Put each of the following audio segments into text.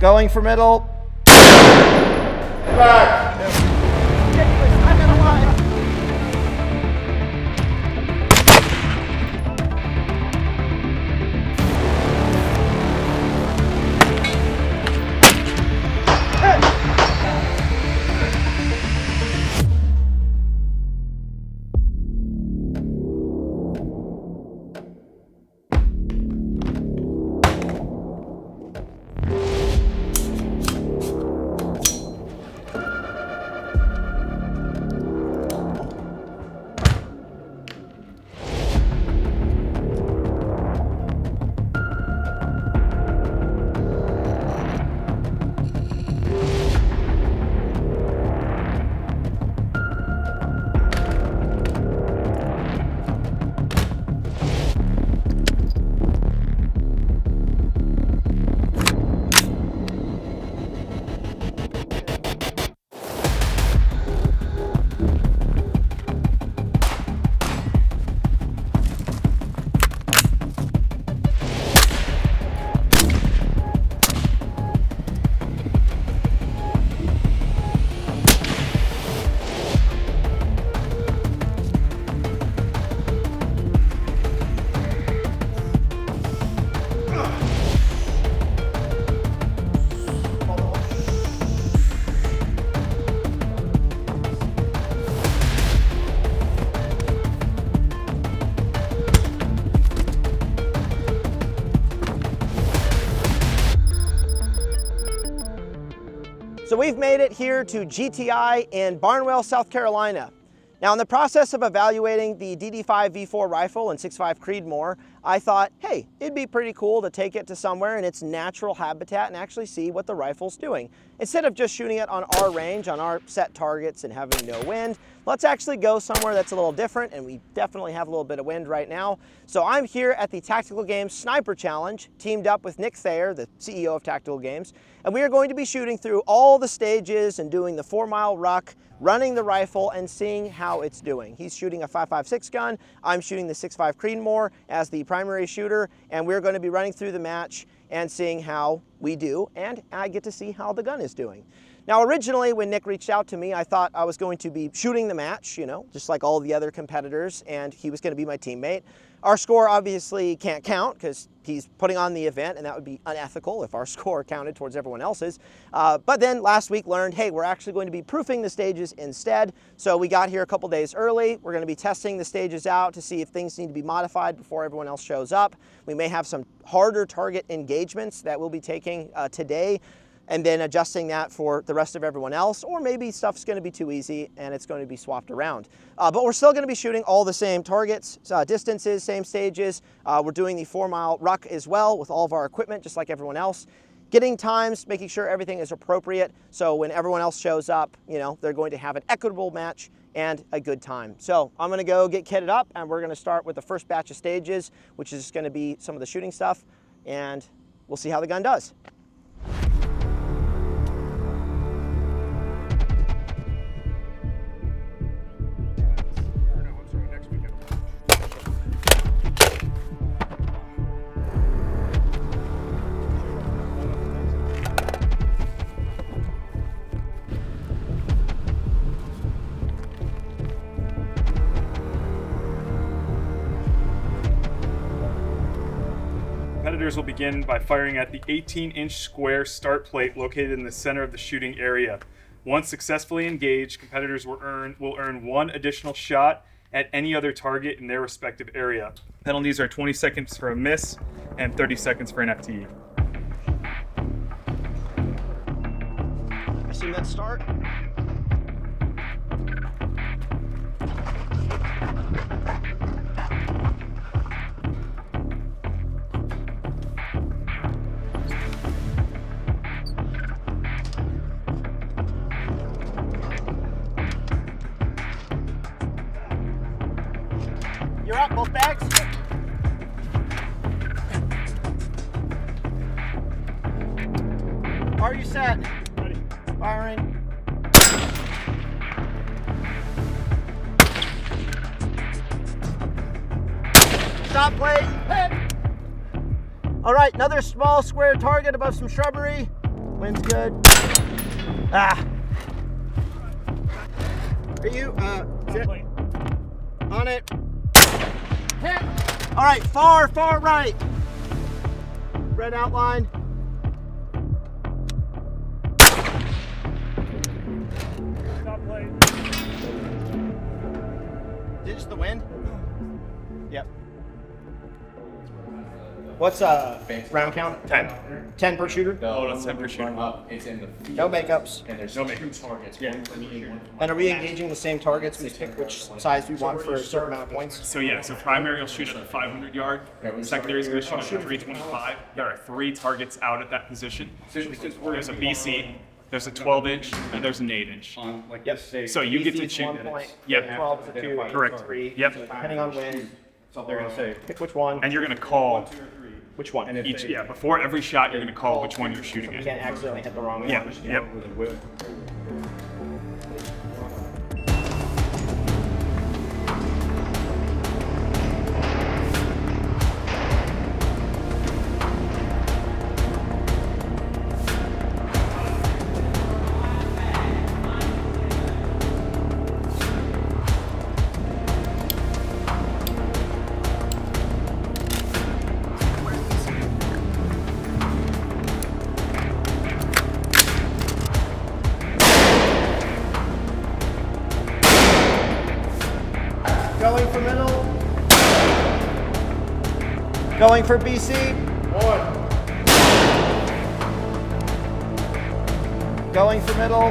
Going for middle. Back. I'm gonna lie. So we've made it here to GTI in Barnwell, South Carolina. Now, in the process of evaluating the DD5V4 rifle and 6.5 Creedmoor, I thought, hey, it'd be pretty cool to take it to somewhere in its natural habitat and actually see what the rifle's doing. Instead of just shooting it on our range, on our set targets and having no wind, let's actually go somewhere that's a little different, and we definitely have a little bit of wind right now. So I'm here at the Tactical Games Sniper Challenge, teamed up with Nick Thayer, the CEO of Tactical Games, and we are going to be shooting through all the stages and doing the 4-mile ruck, running the rifle and seeing how it's doing. He's shooting a 5.56 gun, I'm shooting the 6.5 Creedmoor as the primary shooter, and we're going to be running through the match and seeing how we do, and I get to see how the gun is doing. Now, originally, when Nick reached out to me, I thought I was going to be shooting the match, you know, just like all the other competitors, and he was going to be my teammate. Our score obviously can't count because he's putting on the event, and that would be unethical if our score counted towards everyone else's. But then last week learned, hey, we're actually going to be proofing the stages instead. So we got here a couple days early. We're going to be testing the stages out to see if things need to be modified before everyone else shows up. We may have some harder target engagements that we'll be taking today, and then adjusting that for the rest of everyone else, or maybe stuff's gonna be too easy and it's going to be swapped around. But we're still gonna be shooting all the same targets, distances, same stages. We're doing the 4-mile ruck as well with all of our equipment, just like everyone else. Getting times, making sure everything is appropriate, so when everyone else shows up, you know, they're going to have an equitable match and a good time. So I'm gonna go get kitted up, and we're gonna start with the first batch of stages, which is gonna be some of the shooting stuff, and we'll see how the gun does. Competitors will begin by firing at the 18-inch square start plate located in the center of the shooting area. Once successfully engaged, competitors will earn one additional shot at any other target in their respective area. Penalties are 20 seconds for a miss and 30 seconds for an FTE. I see that start. You're up, both bags. Are you set? Ready. Firing. Stop plate. Hit. All right, another small square target above some shrubbery. Wind's good. Ah. Are you, sit. On it. Hit. All right, far right. Red outline. Stop plate. Is it just the wind? Yep. What's round count? 10. 10 per shooter? Oh, that's 10 per shooter. It's in the No makeups. and there's No two makeups. targets. Yeah. One for me and one for And are we engaging the same targets? We pick which size we want for a certain amount of points? So yeah, so primary will shoot at the 500 yard. Secondary is going to shoot at the 325. There are 3 targets out at that position. There's a BC, there's a 12-inch, and there's an 8-inch. like Yep. So you get to BC is choose. 1 point. Yep. 12 is a 2. Correct. 3. Yep. Depending on wind. they're gonna say. Pick which one. And you're going to call Which one? each. Yeah, before every shot, you're going to call which one you're shooting You at. can't accidentally hit the wrong one. Yeah. Yep. Going for middle. Going for BC. 1. Going for middle.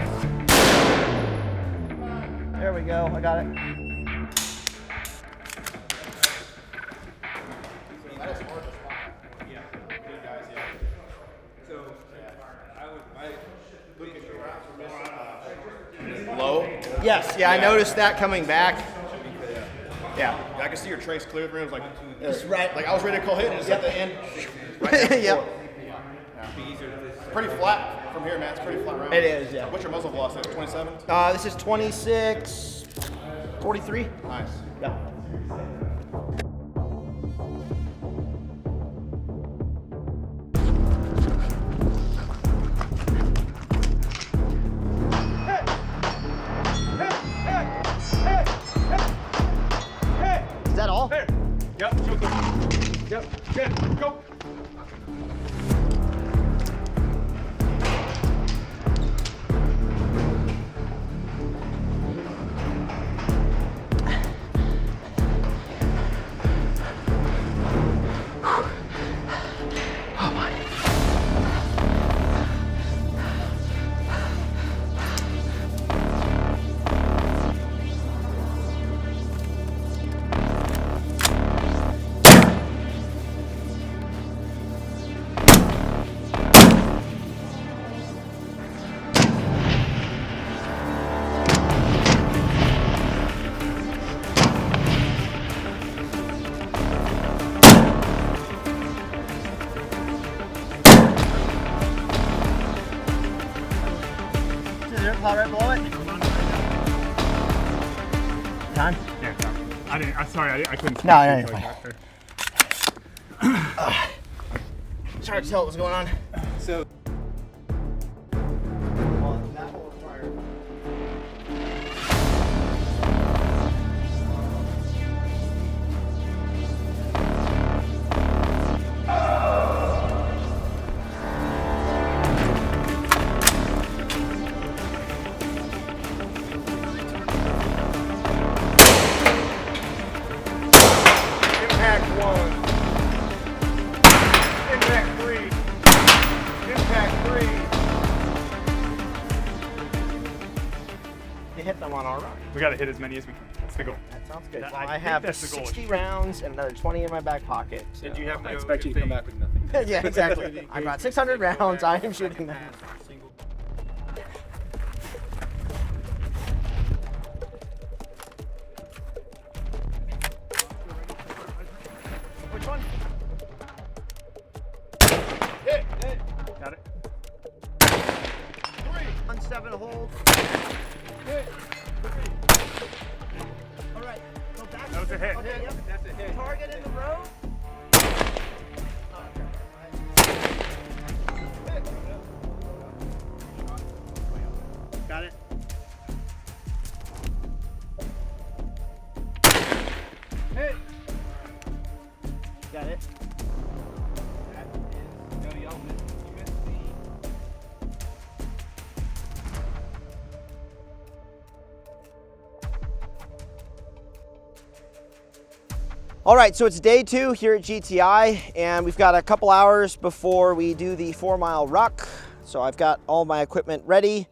There we go. I got it. Low. Yes. Yeah, I noticed that coming back. Yeah. I can see your trace clear through. It was like, That's right. like I was ready to call hit, and it's at the end. Yep. Pretty flat from here, man. It's pretty flat round. It is, yeah. What's your muzzle velocity? 27. This is 26, 43. Nice. Yeah. Is that all? There. Yep. So good. Yep. Good. Go. Plow right below it. Time? Yeah. I didn't. I'm sorry. I couldn't. No, no, speak you're like that. It's hard to tell what was going on. So. Impact 1. Impact 3. Impact 3. You hit them on our run. We got to hit as many as we can. That's the goal. That sounds good. That- Well, I I think have that's the goal. 60 rounds and another 20 in my back pocket. So. Did you have to I go expect you to come back with nothing. Yeah, exactly. I brought 600 rounds. I am shooting that. Which one? hit? Got it. 1-7 hold. All right. Go back. That was a hit. Okay, yep. That's a hit. Target in the road. Got it. That is, no, y'all missed, you missed the. All right, so it's day 2 here at GTI, and we've got a couple hours before we do the 4-mile ruck. So I've got all my equipment ready,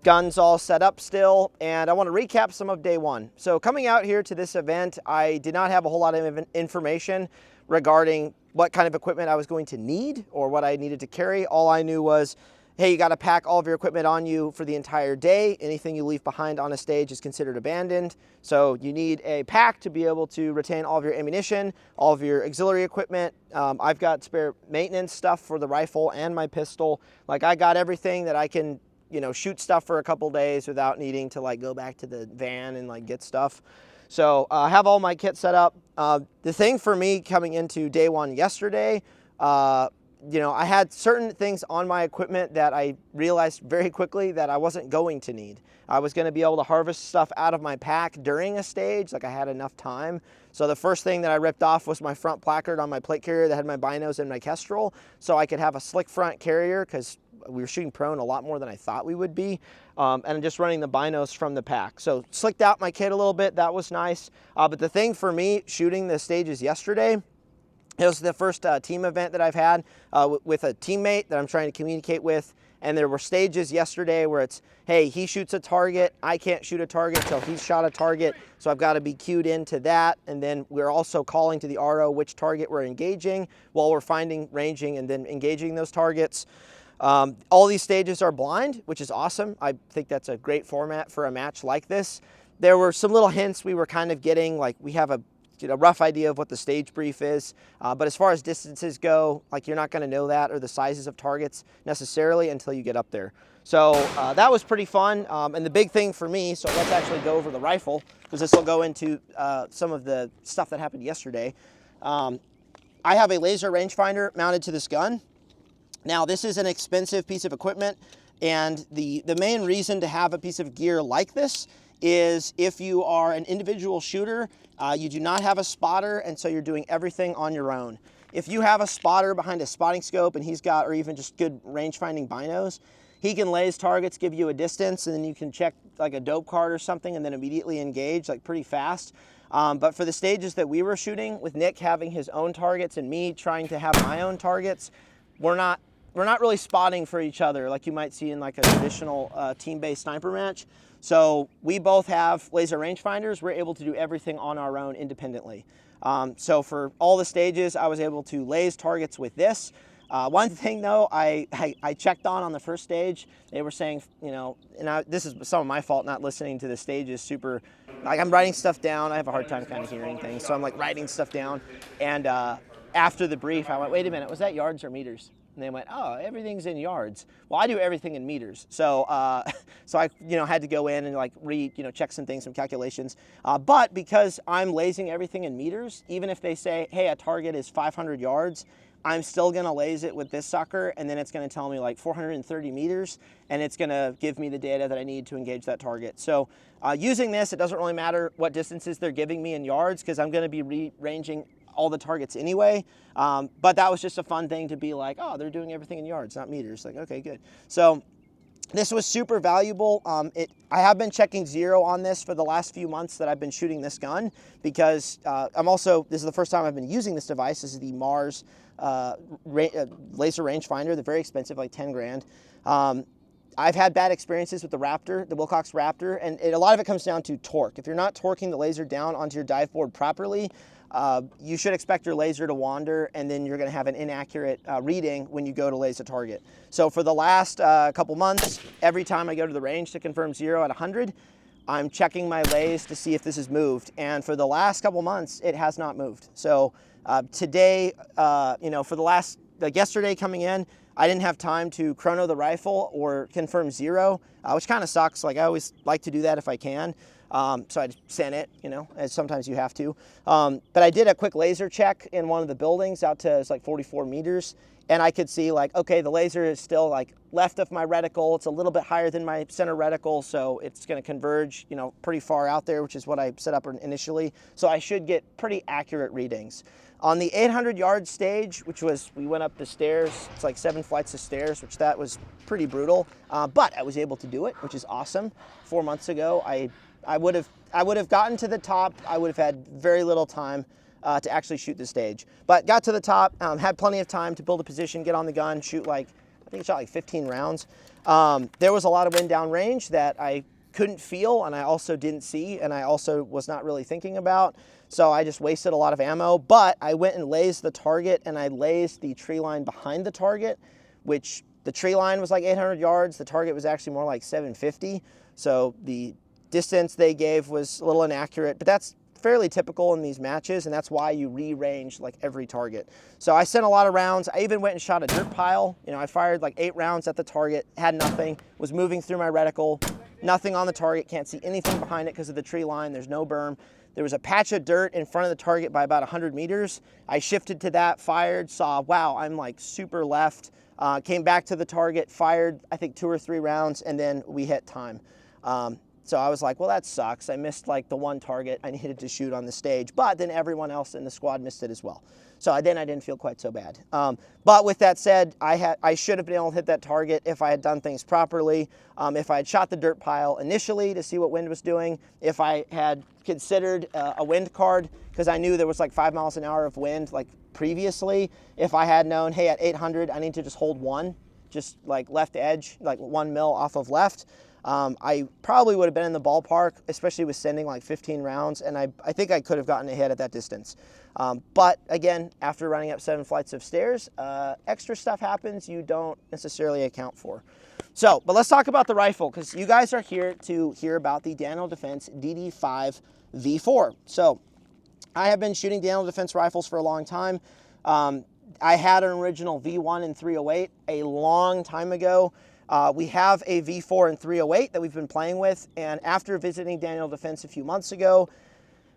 guns all set up still, and I want to recap some of day 1. So coming out here to this event, I did not have a whole lot of information regarding what kind of equipment I was going to need or what I needed to carry. All I knew was, hey, you got to pack all of your equipment on you for the entire day. Anything you leave behind on a stage is considered abandoned. So you need a pack to be able to retain all of your ammunition, all of your auxiliary equipment. I've got spare maintenance stuff for the rifle and my pistol. Like, I got everything that I can, you know, shoot stuff for a couple days without needing to like go back to the van and like get stuff. So I have all my kit set up. The thing for me coming into day 1 yesterday, you know, I had certain things on my equipment that I realized very quickly that I wasn't going to need. I was going to be able to harvest stuff out of my pack during a stage, like I had enough time. So the first thing that I ripped off was my front placard on my plate carrier that had my binos and my Kestrel, so I could have a slick front carrier, because we were shooting prone a lot more than I thought we would be, and just running the binos from the pack. So slicked out my kit a little bit, that was nice. But the thing for me shooting the stages yesterday, it was the first team event that I've had with a teammate that I'm trying to communicate with. And there were stages yesterday where it's, hey, he shoots a target, I can't shoot a target till he's shot a target, so I've got to be cued into that. And then we're also calling to the RO which target we're engaging while we're finding, ranging, and then engaging those targets. All these stages are blind, which is awesome. I think that's a great format for a match like this. There were some little hints we were kind of getting, like we have a rough idea of what the stage brief is, but as far as distances go, like you're not going to know that or the sizes of targets necessarily until you get up there. So that was pretty fun, and the big thing for me, so let's actually go over the rifle, because this will go into some of the stuff that happened yesterday. I have a laser rangefinder mounted to this gun. Now, this is an expensive piece of equipment, and the main reason to have a piece of gear like this is if you are an individual shooter, you do not have a spotter, and so you're doing everything on your own. If you have a spotter behind a spotting scope and he's got, or even just good range finding binos, he can laze targets, give you a distance, and then you can check like a dope card or something and then immediately engage like pretty fast. But for the stages that we were shooting, with Nick having his own targets and me trying to have my own targets, we're not really spotting for each other like you might see in like a traditional team-based sniper match. So we both have laser rangefinders. We're able to do everything on our own independently. So for all the stages, I was able to laze targets with this. One thing though, I checked on the first stage. They were saying, you know, and this is some of my fault not listening to the stages super. Like, I'm writing stuff down. I have a hard time kind of hearing things, so I'm like writing stuff down. And after the brief, I went, wait a minute, was that yards or meters? And they went, oh, everything's in yards. Well, I do everything in meters. So so I had to go in and like check some things, some calculations. But because I'm lasing everything in meters, even if they say, hey, a target is 500 yards, I'm still gonna laze it with this sucker, and then it's gonna tell me like 430 meters, and it's gonna give me the data that I need to engage that target. So using this, it doesn't really matter what distances they're giving me in yards, because I'm gonna be ranging all the targets anyway. But that was just a fun thing to be like, oh, they're doing everything in yards, not meters. Like, okay, good. So this was super valuable. I have been checking zero on this for the last few months that I've been shooting this gun, because this is the first time I've been using this device. This is the Mars laser rangefinder. They're very expensive, like 10 grand. I've had bad experiences with the Raptor, the Wilcox Raptor, and a lot of it comes down to torque. If you're not torquing the laser down onto your dive board properly, you should expect your laser to wander, and then you're going to have an inaccurate reading when you go to laze a target. So for the last couple months, every time I go to the range to confirm zero at 100, I'm checking my laze to see if this has moved. And for the last couple months, it has not moved. So today, for the last, like yesterday coming in, I didn't have time to chrono the rifle or confirm zero, which kind of sucks. Like, I always like to do that if I can. So I sent it, as sometimes you have to. But I did a quick laser check in one of the buildings out to, it's like 44 meters. And I could see like, okay, the laser is still like left of my reticle. It's a little bit higher than my center reticle. So it's going to converge, pretty far out there, which is what I set up initially. So I should get pretty accurate readings. On the 800-yard stage, which was, we went up the stairs, it's like 7 flights of stairs, which that was pretty brutal, but I was able to do it, which is awesome. 4 months ago, I would have gotten to the top. I would have had very little time to actually shoot the stage, but got to the top, had plenty of time to build a position, get on the gun, shoot like, I think I shot like 15 rounds. There was a lot of wind downrange that I couldn't feel, and I also didn't see, and I also was not really thinking about. So I just wasted a lot of ammo, but I went and lased the target, and I lased the tree line behind the target, which the tree line was like 800 yards. The target was actually more like 750. So the distance they gave was a little inaccurate, but that's fairly typical in these matches, and that's why you re-range like every target. So I sent a lot of rounds. I even went and shot a dirt pile. You know, I fired like 8 rounds at the target, had nothing, was moving through my reticle, nothing on the target, can't see anything behind it because of the tree line, there's no berm. There was a patch of dirt in front of the target by about 100 meters. I shifted to that, fired, saw, wow, I'm like super left, came back to the target, fired, I think 2 or 3 rounds, and then we hit time. So I was like, well, that sucks. I missed like the one target I needed to shoot on the stage, but then everyone else in the squad missed it as well. So then I didn't feel quite so bad. But with that said, I should have been able to hit that target if I had done things properly, if I had shot the dirt pile initially to see what wind was doing, if I had considered a wind card, because I knew there was like 5 miles an hour of wind like previously. If I had known, hey, at 800, I need to just hold 1, just like left edge, like 1 mil off of left, I probably would have been in the ballpark, especially with sending like 15 rounds, and I think I could have gotten a hit at that distance. But again, after running up 7 flights of stairs, extra stuff happens you don't necessarily account for. So, but let's talk about the rifle, because you guys are here to hear about the Daniel Defense DD5V4. So, I have been shooting Daniel Defense rifles for a long time. I had an original V1 in 308 a long time ago. We have a V4 in 308 that we've been playing with, and after visiting Daniel Defense a few months ago,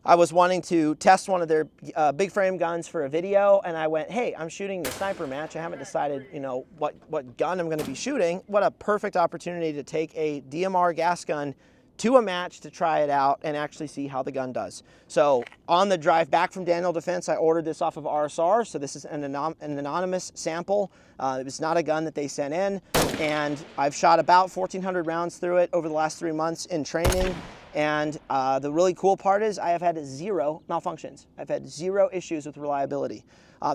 I was wanting to test one of their big frame guns for a video, and I went, hey, I'm shooting the sniper match. I haven't decided, you know, what gun I'm going to be shooting. What a perfect opportunity to take a DMR gas gun to a match to try it out and actually see how the gun does. So on the drive back from Daniel Defense, I ordered this off of RSR. So this is an anonymous sample. It was not a gun that they sent in. And I've shot about 1,400 rounds through it over the last 3 months in training. And the really cool part is I have had 0 malfunctions. I've had 0 issues with reliability.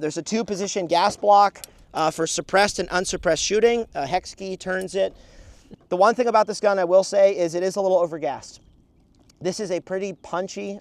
There's a 2-position gas block for suppressed and unsuppressed shooting. A hex key turns it. The one thing about this gun I will say is it is a little overgassed. This is a pretty punchy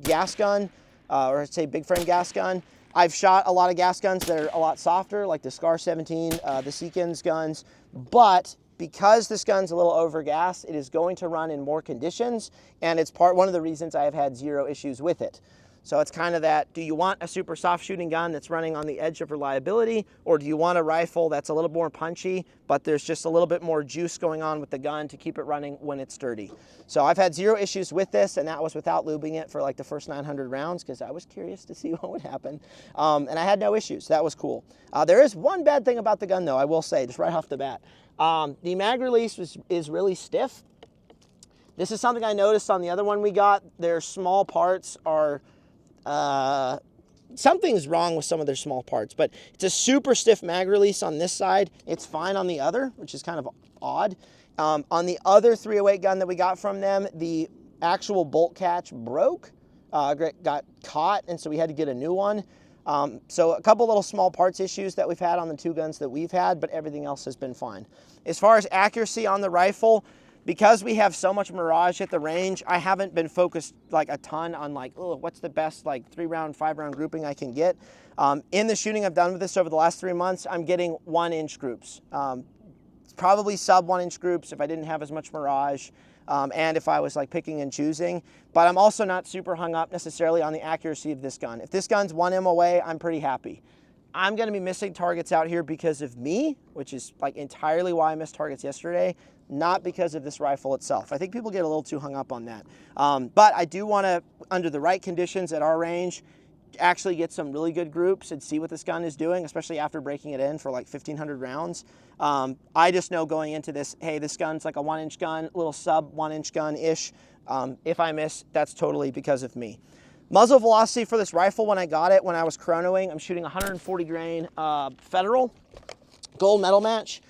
gas gun, or I'd say big frame gas gun. I've shot a lot of gas guns that are a lot softer, like the Scar 17, the Seekins guns, but because this gun's a little overgassed, it is going to run in more conditions, and it's one of the reasons I have had 0 issues with it. So it's kind of that, do you want a super soft shooting gun that's running on the edge of reliability, or do you want a rifle that's a little more punchy, but there's just a little bit more juice going on with the gun to keep it running when it's sturdy? So I've had 0 issues with this, and that was without lubing it for like the first 900 rounds, because I was curious to see what would happen. And I had no issues. That was cool. There is one bad thing about the gun, though, I will say, just right off the bat. The mag release is really stiff. This is something I noticed on the other one we got. Their small parts are... something's wrong with some of their small parts, but it's a super stiff mag release on this side. It's fine on the other, which is kind of odd. On the other 308 gun that we got from them, the actual bolt catch broke, got caught, and so we had to get a new one. So a couple little small parts issues that we've had on the 2 guns that we've had, but everything else has been fine. As far as accuracy on the rifle, because we have so much Mirage at the range, I haven't been focused like a ton on like, oh, what's the best like 3-round, 5-round grouping I can get. In the shooting I've done with this over the last 3 months, I'm getting 1-inch groups. It's probably sub 1-inch groups if I didn't have as much Mirage, and if I was like picking and choosing. But I'm also not super hung up necessarily on the accuracy of this gun. If this gun's 1M away, I'm pretty happy. I'm going to be missing targets out here because of me, which is like entirely why I missed targets yesterday, not because of this rifle itself. I think people get a little too hung up on that. But I do want to, under the right conditions at our range, actually get some really good groups and see what this gun is doing, especially after breaking it in for like 1,500 rounds. I just know going into this, hey, this gun's like a 1-inch gun, little sub 1-inch gun-ish. If I miss, that's totally because of me. Muzzle velocity for this rifle when I got it, when I was chronoing, I'm shooting 140 grain Federal gold medal match,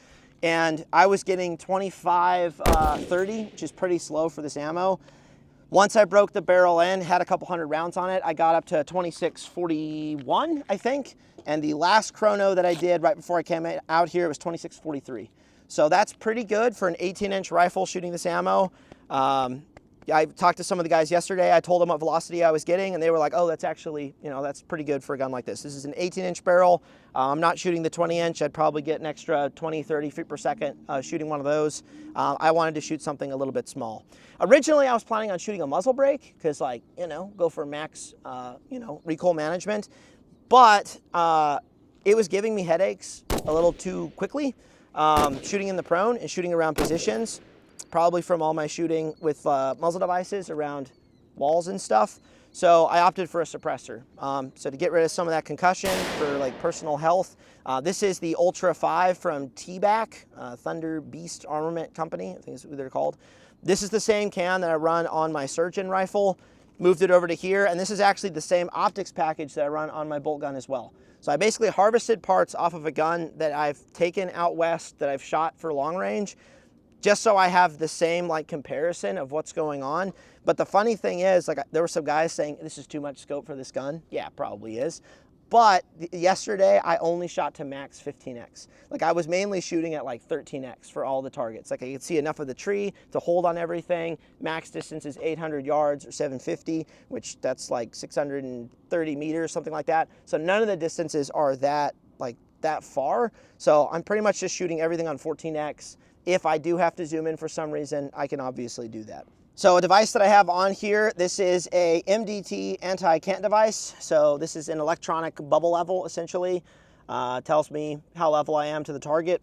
and I was getting 25-30, which is pretty slow for this ammo. Once I broke the barrel in, had a couple hundred rounds on it, I got up to 26.41, I think. And the last chrono that I did right before I came out here, it was 26.43. So that's pretty good for an 18-inch rifle shooting this ammo. I talked to some of the guys yesterday. I told them what velocity I was getting, and they were like, oh, that's actually, you know, that's pretty good for a gun like this. This is an 18-inch barrel. I'm not shooting the 20-inch. I'd probably get an extra 20, 30 feet per second shooting one of those. I wanted to shoot something a little bit small. Originally, I was planning on shooting a muzzle brake because, like, you know, go for max, you know, recoil management. But it was giving me headaches a little too quickly, shooting in the prone and shooting around positions. Probably from all my shooting with muzzle devices around walls and stuff. So I opted for a suppressor. So to get rid of some of that concussion for like personal health, this is the Ultra 5 from T.REX, Thunder Beast Armament Company, I think is what they're called. This is the same can that I run on my Surgeon rifle, moved it over to here, and this is actually the same optics package that I run on my bolt gun as well. So I basically harvested parts off of a gun that I've taken out west that I've shot for long range, just so I have the same like comparison of what's going on. But the funny thing is, like, there were some guys saying this is too much scope for this gun. Yeah, probably is. But yesterday I only shot to max 15x. Like, I was mainly shooting at like 13x for all the targets. Like, I could see enough of the tree to hold on everything. Max distance is 800 yards or 750, which that's like 630 meters, something like that. So none of the distances are that far. So I'm pretty much just shooting everything on 14x. If I do have to zoom in for some reason, I can obviously do that. So a device that I have on here, this is a MDT anti-cant device. So this is an electronic bubble level, essentially. Tells me how level I am to the target.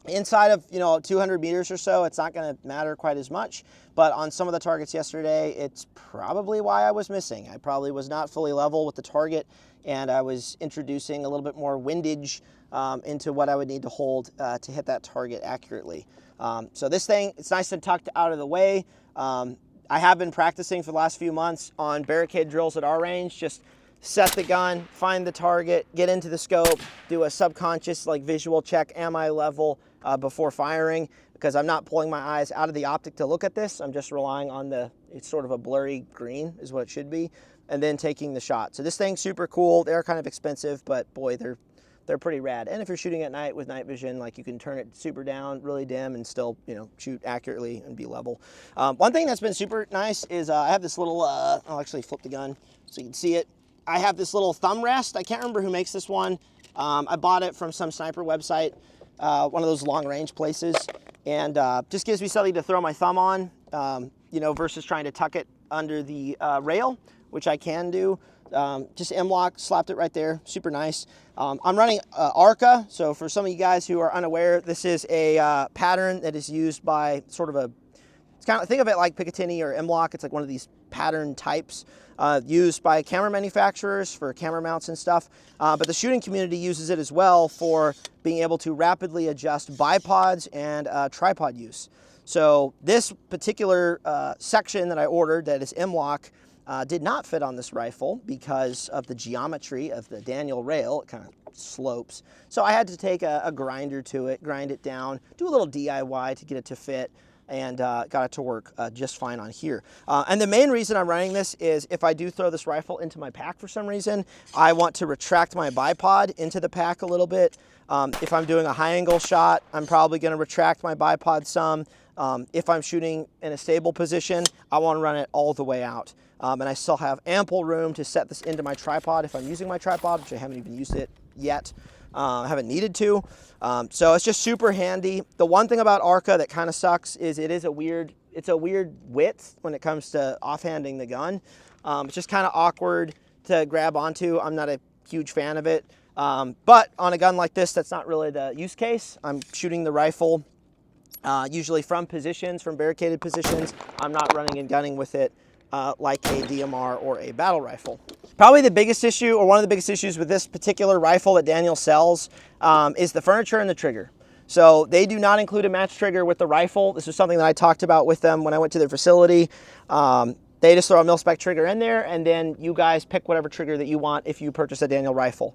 Inside of, you know, 200 meters or so, it's not going to matter quite as much. But on some of the targets yesterday, it's probably why I was missing. I probably was not fully level with the target, and I was introducing a little bit more windage into what I would need to hold to hit that target accurately. So this thing, it's nice and tucked out of the way. I have been practicing for the last few months on barricade drills at our range. Just set the gun, find the target, get into the scope, do a subconscious like visual check, am I level before firing? Because I'm not pulling my eyes out of the optic to look at this. I'm just relying on it's sort of a blurry green is what it should be, and then taking the shot. So this thing's super cool. They're kind of expensive, but boy, they're pretty rad. And if you're shooting at night with night vision, like, you can turn it super down, really dim, and still, you know, shoot accurately and be level. One thing that's been super nice is I have this little, I'll actually flip the gun so you can see it. I have this little thumb rest. I can't remember who makes this one. I bought it from some sniper website, one of those long range places, and just gives me something to throw my thumb on, you know, versus trying to tuck it under the rail, which I can do. Just M-lock, slapped it right there, super nice. I'm running ARCA, so for some of you guys who are unaware, this is a pattern that is used by sort of it's kind of, think of it like Picatinny or M-lock. It's like one of these pattern types used by camera manufacturers for camera mounts and stuff. But the shooting community uses it as well for being able to rapidly adjust bipods and tripod use. So this particular section that I ordered that is M-lock did not fit on this rifle because of the geometry of the Daniel rail. It kind of slopes. So I had to take a grinder to it, grind it down, do a little DIY to get it to fit, and got it to work just fine on here. And the main reason I'm running this is if I do throw this rifle into my pack for some reason, I want to retract my bipod into the pack a little bit. If I'm doing a high angle shot, I'm probably going to retract my bipod some. If I'm shooting in a stable position, I want to run it all the way out. And I still have ample room to set this into my tripod if I'm using my tripod, which I haven't even used it yet. I haven't needed to. So it's just super handy. The one thing about ARCA that kind of sucks is it's a weird width when it comes to offhanding the gun. It's just kind of awkward to grab onto. I'm not a huge fan of it. But on a gun like this, that's not really the use case. I'm shooting the rifle usually from barricaded positions. I'm not running and gunning with it like a DMR or a battle rifle. Probably the biggest issue, or one of the biggest issues with this particular rifle that Daniel sells is the furniture and the trigger. So they do not include a match trigger with the rifle. This is something that I talked about with them when I went to their facility. They just throw a mil-spec trigger in there, and then you guys pick whatever trigger that you want if you purchase a Daniel rifle.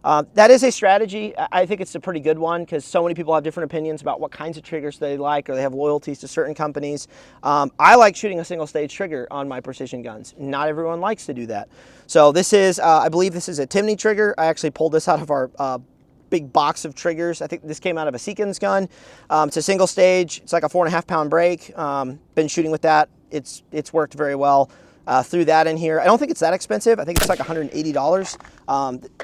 That is a strategy. I think it's a pretty good one because so many people have different opinions about what kinds of triggers they like, or they have loyalties to certain companies. I like shooting a single stage trigger on my precision guns. Not everyone likes to do that. So this is, I believe this is a Timney trigger. I actually pulled this out of our big box of triggers. I think this came out of a Seekins gun. It's a single stage. It's like a 4.5 pound break. Been shooting with that. It's worked very well. Threw that in here. I don't think it's that expensive. I think it's like $180.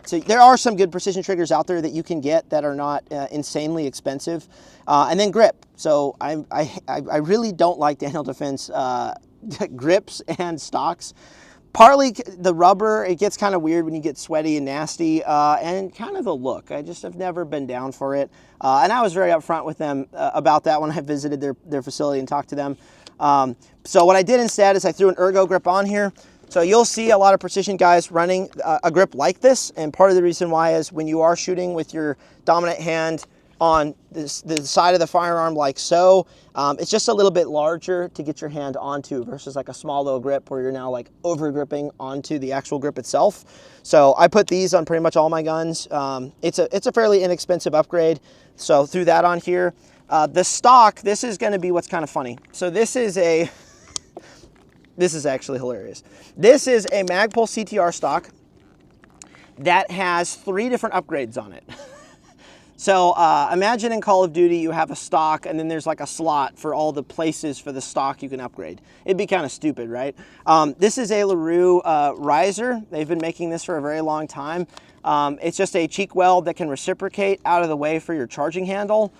So there are some good precision triggers out there that you can get that are not insanely expensive. And then grip. So I really don't like Daniel Defense grips and stocks. Partly the rubber, it gets kind of weird when you get sweaty and nasty, and kind of the look. I just have never been down for it. And I was very upfront with them about that when I visited their facility and talked to them. So what I did instead is I threw an ergo grip on here. So you'll see a lot of precision guys running a grip like this, and part of the reason why is when you are shooting with your dominant hand on the side of the firearm like so, it's just a little bit larger to get your hand onto versus like a small little grip where you're now like over gripping onto the actual grip itself. So I put these on pretty much all my guns. It's a fairly inexpensive upgrade, so threw that on here. The stock, this is going to be what's kind of funny. So this is actually hilarious. This is a Magpul CTR stock that has 3 different upgrades on it. So imagine in Call of Duty you have a stock and then there's like a slot for all the places for the stock you can upgrade. It'd be kind of stupid, right? This is a LaRue riser. They've been making this for a very long time. It's just a cheek weld that can reciprocate out of the way for your charging handle.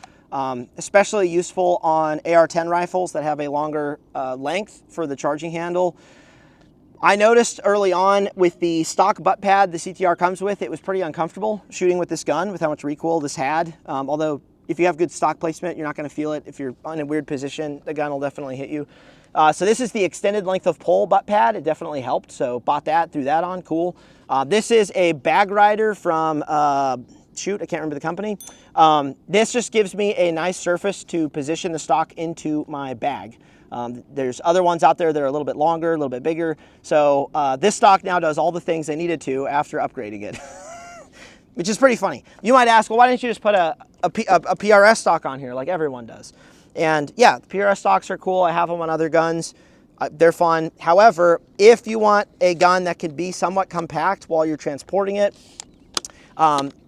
Especially useful on AR-10 rifles that have a longer length for the charging handle. I noticed early on with the stock butt pad the CTR comes with, it was pretty uncomfortable shooting with this gun with how much recoil this had. Although if you have good stock placement, you're not going to feel it. If you're in a weird position, the gun will definitely hit you. So this is the extended length of pull butt pad. It definitely helped. So bought that, threw that on, cool. This is a bag rider from, shoot, I can't remember the company. This just gives me a nice surface to position the stock into my bag. There's other ones out there that are a little bit longer, a little bit bigger. So this stock now does all the things I needed to after upgrading it, which is pretty funny. You might ask, well, why didn't you just put a PRS stock on here like everyone does? And yeah, the PRS stocks are cool. I have them on other guns. They're fun. However, if you want a gun that can be somewhat compact while you're transporting it,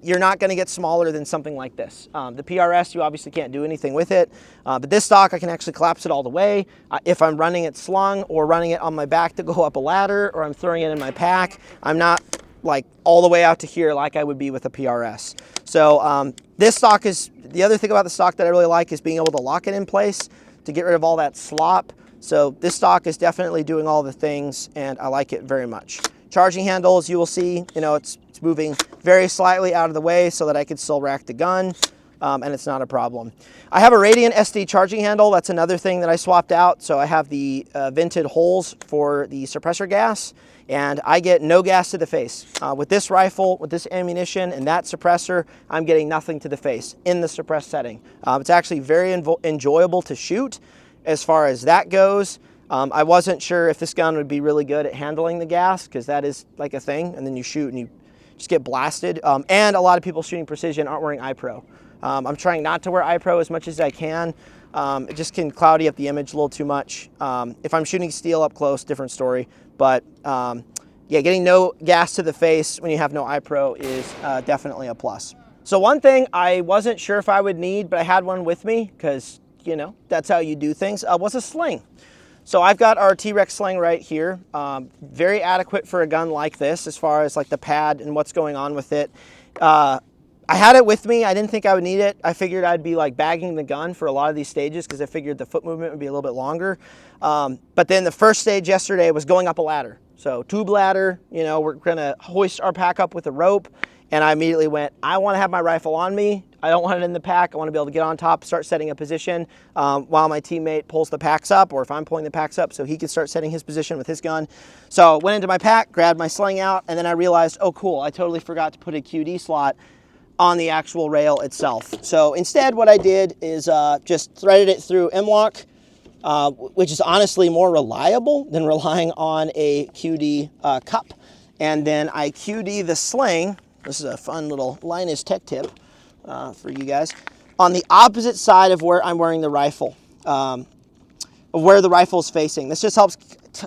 you're not going to get smaller than something like this. The PRS, you obviously can't do anything with it, but this stock, I can actually collapse it all the way. If I'm running it slung or running it on my back to go up a ladder, or I'm throwing it in my pack, I'm not like all the way out to here like I would be with a PRS. So this stock is, the other thing about the stock that I really like is being able to lock it in place to get rid of all that slop. So this stock is definitely doing all the things, and I like it very much. Charging handles, you will see, you know, it's moving very slightly out of the way so that I can still rack the gun, and it's not a problem. I have a Radiant SD charging handle. That's another thing that I swapped out. So I have the vented holes for the suppressor gas, and I get no gas to the face. With this rifle, with this ammunition, and that suppressor, I'm getting nothing to the face in the suppressed setting. It's actually very enjoyable to shoot as far as that goes. I wasn't sure if this gun would be really good at handling the gas, because that is like a thing, and then you shoot and you just get blasted. And a lot of people shooting precision aren't wearing iPro. I'm trying not to wear iPro as much as I can. It just can cloudy up the image a little too much. If I'm shooting steel up close, different story. But yeah, getting no gas to the face when you have no iPro is definitely a plus. So one thing I wasn't sure if I would need, but I had one with me because, you know, that's how you do things, was a sling. So I've got our T.REX sling right here. Very adequate for a gun like this as far as like the pad and what's going on with it. I had it with me. I didn't think I would need it. I figured I'd be like bagging the gun for a lot of these stages because I figured the foot movement would be a little bit longer. But then the first stage yesterday was going up a ladder. So tube ladder, you know, we're gonna hoist our pack up with a rope. And I immediately went, I want to have my rifle on me. I don't want it in the pack. I want to be able to get on top, start setting a position while my teammate pulls the packs up, or if I'm pulling the packs up, so he can start setting his position with his gun. So went into my pack, grabbed my sling out, and then I realized, oh cool, I totally forgot to put a QD slot on the actual rail itself. So instead what I did is just threaded it through M-LOK, which is honestly more reliable than relying on a QD cup. And then I QD the sling. This is a fun little Linus tech tip for you guys. On the opposite side of where I'm wearing the rifle, of where the rifle is facing. This just helps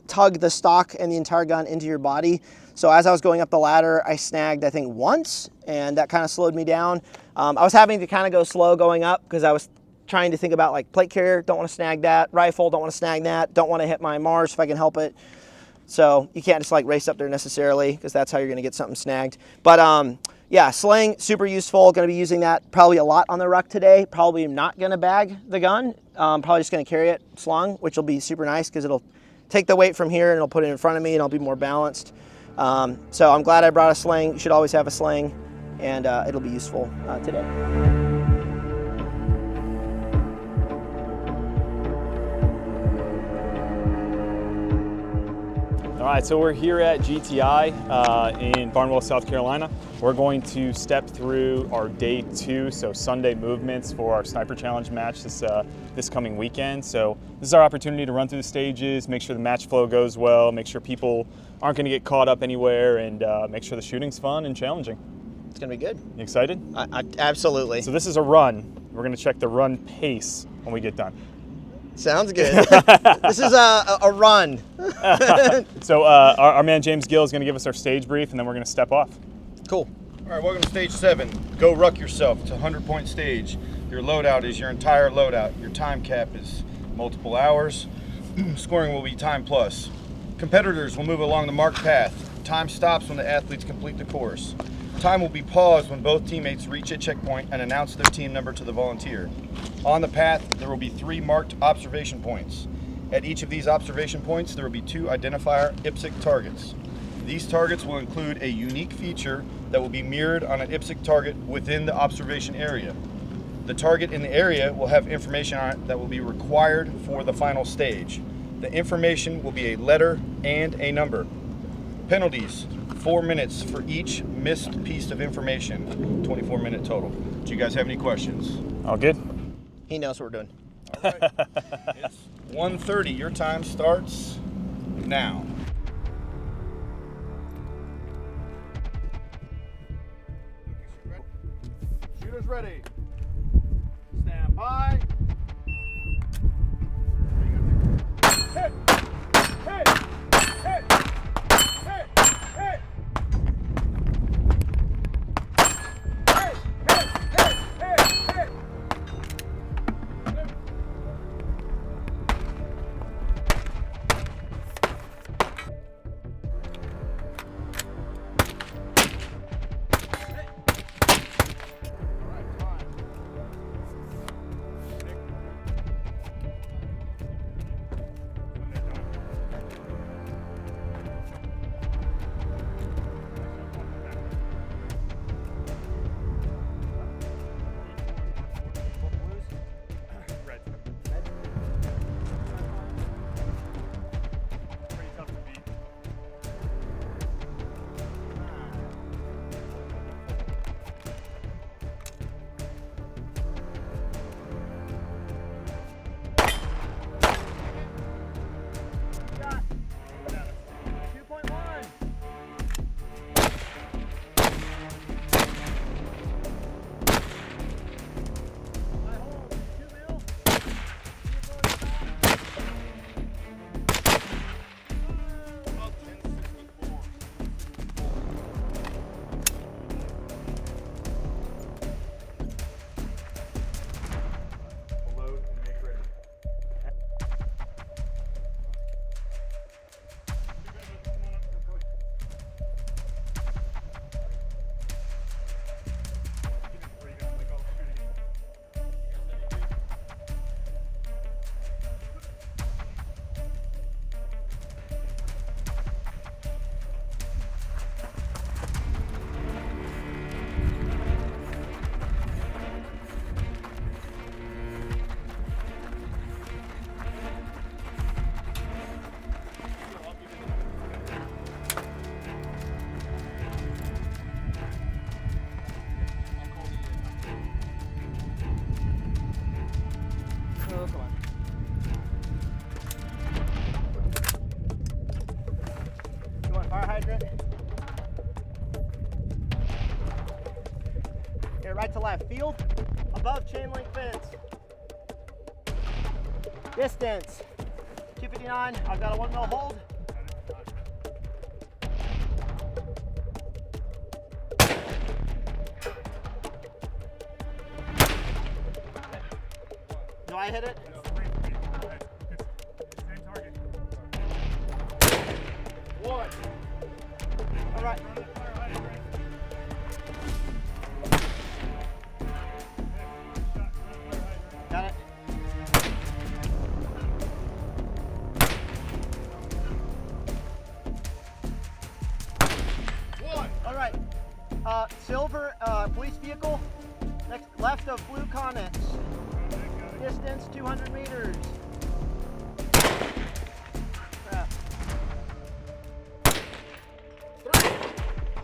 tug the stock and the entire gun into your body. So as I was going up the ladder, I snagged, I think, once, and that kind of slowed me down. I was having to kind of go slow going up because I was trying to think about like plate carrier, don't want to snag that, rifle, don't want to snag that, don't want to hit my Mars if I can help it. So you can't just like race up there necessarily because that's how you're going to get something snagged. But yeah, sling, super useful. Going to be using that probably a lot on the ruck today. Probably not going to bag the gun. Probably just going to carry it slung, which will be super nice because it'll take the weight from here and it'll put it in front of me and I'll be more balanced. So I'm glad I brought a sling. You should always have a sling, and it'll be useful today. All right, so we're here at GTI in Barnwell, South Carolina. We're going to step through our day 2, so Sunday movements for our Sniper Challenge match this coming weekend. So this is our opportunity to run through the stages, make sure the match flow goes well, make sure people aren't going to get caught up anywhere, and make sure the shooting's fun and challenging. It's going to be good. You excited? Absolutely. So this is a run. We're going to check the run pace when we get done. Sounds good. This is a run. So our man James Gill is going to give us our stage brief, and then we're going to step off. Cool. All right, welcome to stage 7. Go ruck yourself. It's a 100-point stage. Your loadout is your entire loadout. Your time cap is multiple hours. Scoring will be time plus. Competitors will move along the marked path. Time stops when the athletes complete the course. Time will be paused when both teammates reach a checkpoint and announce their team number to the volunteer. On the path, there will be 3 marked observation points. At each of these observation points, there will be 2 identifier IPSC targets. These targets will include a unique feature that will be mirrored on an IPSC target within the observation area. The target in the area will have information on it that will be required for the final stage. The information will be a letter and a number. Penalties: 4 minutes for each missed piece of information, 24-minute total. Do you guys have any questions? All good? He knows what we're doing. All right. It's 1:30. Your time starts now. Shooters ready. Stand by. Hit! Hit! Hit! Hit! Hit! Here, right to left. Field above chain link fence. Distance 259. I've got a 1 mil hold. Do I hit it? Same target. 1. All right. Got it. All right. Silver police vehicle. Next left of blue Connex. Distance 200 meters. Crap. 3,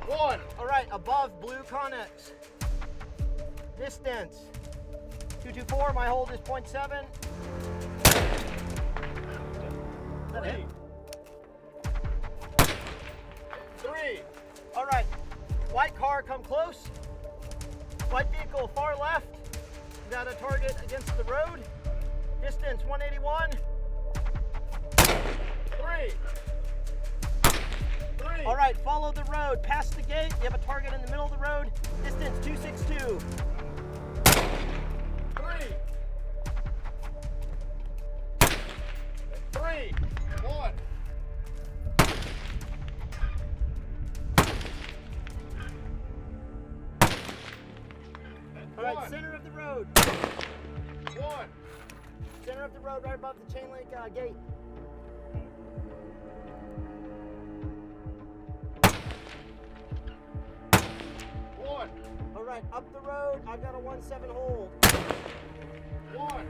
1. All right, above blue Connex. Distance 224. My hold is 0.7. Is that it? 3. All right. White car, come close. White vehicle, far left. Got a target against the road. Distance 181. 3. All right, follow the road. Past the gate, you have a target in the middle of the road. Distance 262. 3, 1. All right, center of the road. 1. Center of the road, right above the chain link gate. 1. All right, up the road. I've got a 1-7 hold. 1.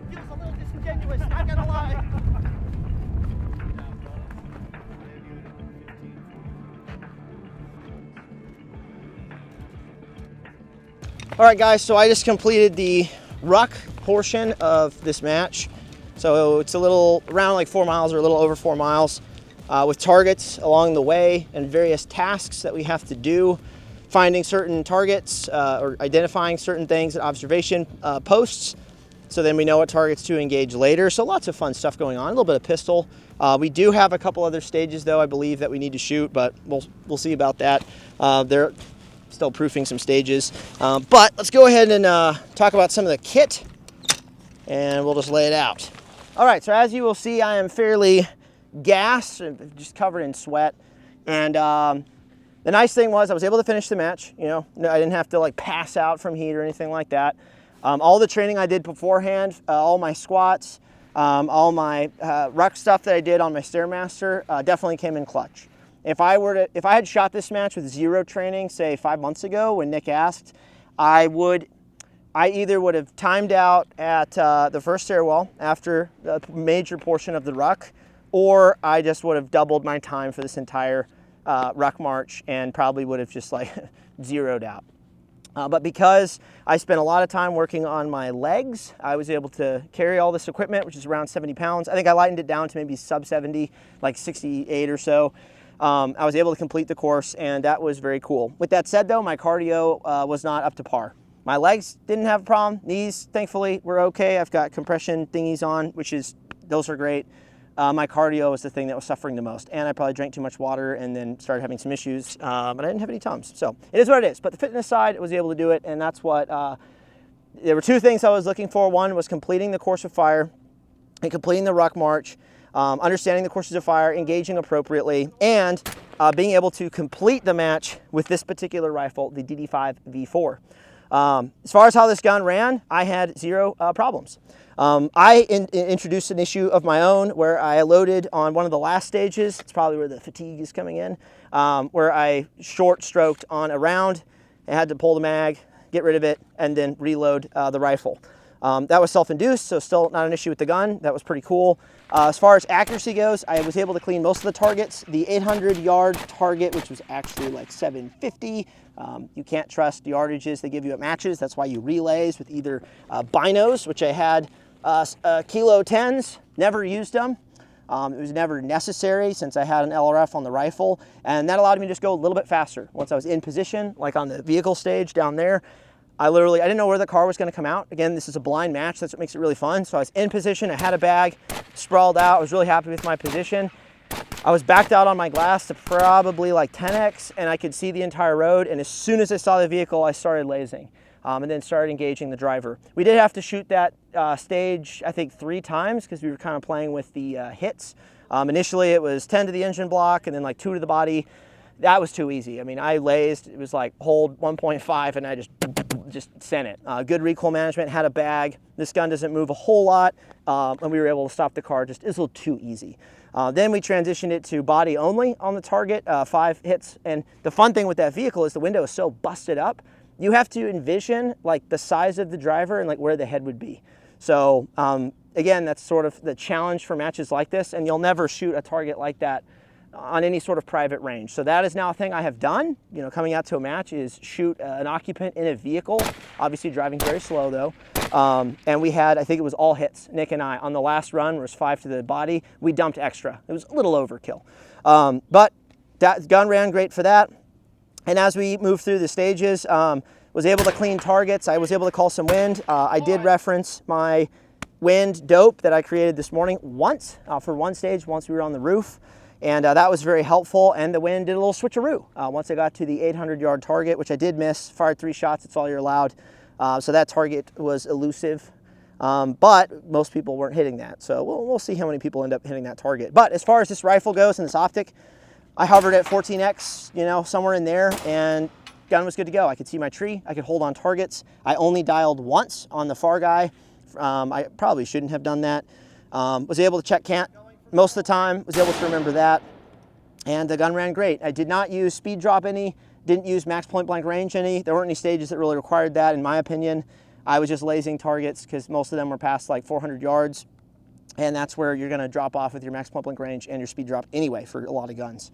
Feels a little disingenuous, not gonna lie. All right, guys, so I just completed the ruck portion of this match. So it's a little around like 4 miles or a little over 4 miles with targets along the way and various tasks that we have to do, finding certain targets or identifying certain things at observation posts. So then we know what targets to engage later. So lots of fun stuff going on, a little bit of pistol. We do have a couple other stages though, I believe, that we need to shoot, but we'll see about that. They're still proofing some stages. But let's go ahead and talk about some of the kit and we'll just lay it out. All right, so as you will see, I am fairly gassed, just covered in sweat. And the nice thing was I was able to finish the match. You know, I didn't have to like pass out from heat or anything like that. All the training I did beforehand, all my squats, all my ruck stuff that I did on my Stairmaster definitely came in clutch. If I had shot this match with 0 training, say 5 months ago when Nick asked, I either would have timed out at the first stairwell after the major portion of the ruck, or I just would have doubled my time for this entire ruck march and probably would have just like zeroed out. But because I spent a lot of time working on my legs, I was able to carry all this equipment, which is around 70 pounds. I think I lightened it down to maybe sub 70, like 68 or so. I was able to complete the course, and that was very cool. With that said, though, my cardio was not up to par. My legs didn't have a problem. Knees, thankfully, were okay. I've got compression thingies on, those are great. My cardio was the thing that was suffering the most, and I probably drank too much water and then started having some issues, but I didn't have any Tums. So it is what it is. But the fitness side, I was able to do it, and that's what, there were 2 things I was looking for. One was completing the course of fire and completing the ruck march, understanding the courses of fire, engaging appropriately, and being able to complete the match with this particular rifle, the DD5V4. As far as how this gun ran, I had 0 problems. I introduced an issue of my own where I loaded on one of the last stages. It's probably where the fatigue is coming in, where I short stroked on a round. I had to pull the mag, get rid of it, and then reload the rifle. That was self-induced, so still not an issue with the gun. That was pretty cool. As far as accuracy goes, I was able to clean most of the targets. The 800-yard target, which was actually like 750, you can't trust the yardages they give you at matches. That's why you relays with either binos, which I had kilo 10s, never used them. It was never necessary since I had an LRF on the rifle, and that allowed me to just go a little bit faster. Once I was in position, like on the vehicle stage down there, I didn't know where the car was going to come out. Again, this is a blind match. That's what makes it really fun. So I was in position. I had a bag, sprawled out. I was really happy with my position. I was backed out on my glass to probably like 10x, and I could see the entire road. And as soon as I saw the vehicle, I started lasing, and then started engaging the driver. We did have to shoot that stage, I think, 3 times because we were kind of playing with the hits. Initially, it was 10 to the engine block and then like 2 to the body. That was too easy. I mean, I lased. It was like hold 1.5, and I just sent it. Good recoil management, had a bag. This gun doesn't move a whole lot, and we were able to stop the car. Just, it was a little too easy. Then we transitioned it to body only on the target, 5 hits. And the fun thing with that vehicle is the window is so busted up, you have to envision like the size of the driver and like where the head would be. So again, that's sort of the challenge for matches like this, and you'll never shoot a target like that on any sort of private range. So that is now a thing I have done, you know, coming out to a match, is shoot an occupant in a vehicle, obviously driving very slow though. And we had, I think it was all hits, Nick and I. On the last run, where it was 5 to the body, we dumped extra. It was a little overkill. But that gun ran great for that. And as we moved through the stages, was able to clean targets. I was able to call some wind. I did reference my wind dope that I created this morning once, for one stage, once we were on the roof. And that was very helpful, and the wind did a little switcheroo. Once I got to the 800-yard target, which I did miss, fired 3 shots, it's all you're allowed. So that target was elusive, but most people weren't hitting that. So we'll see how many people end up hitting that target. But as far as this rifle goes and this optic, I hovered at 14x, you know, somewhere in there, and gun was good to go. I could see my tree, I could hold on targets. I only dialed once on the far guy. I probably shouldn't have done that. Was able to check cant most of the time, was able to remember that, and the gun ran great. I did not use speed drop any, didn't use max point blank range any. There weren't any stages that really required that, in my opinion. I was just lasing targets because most of them were past like 400 yards, and that's where you're gonna drop off with your max point blank range and your speed drop anyway for a lot of guns.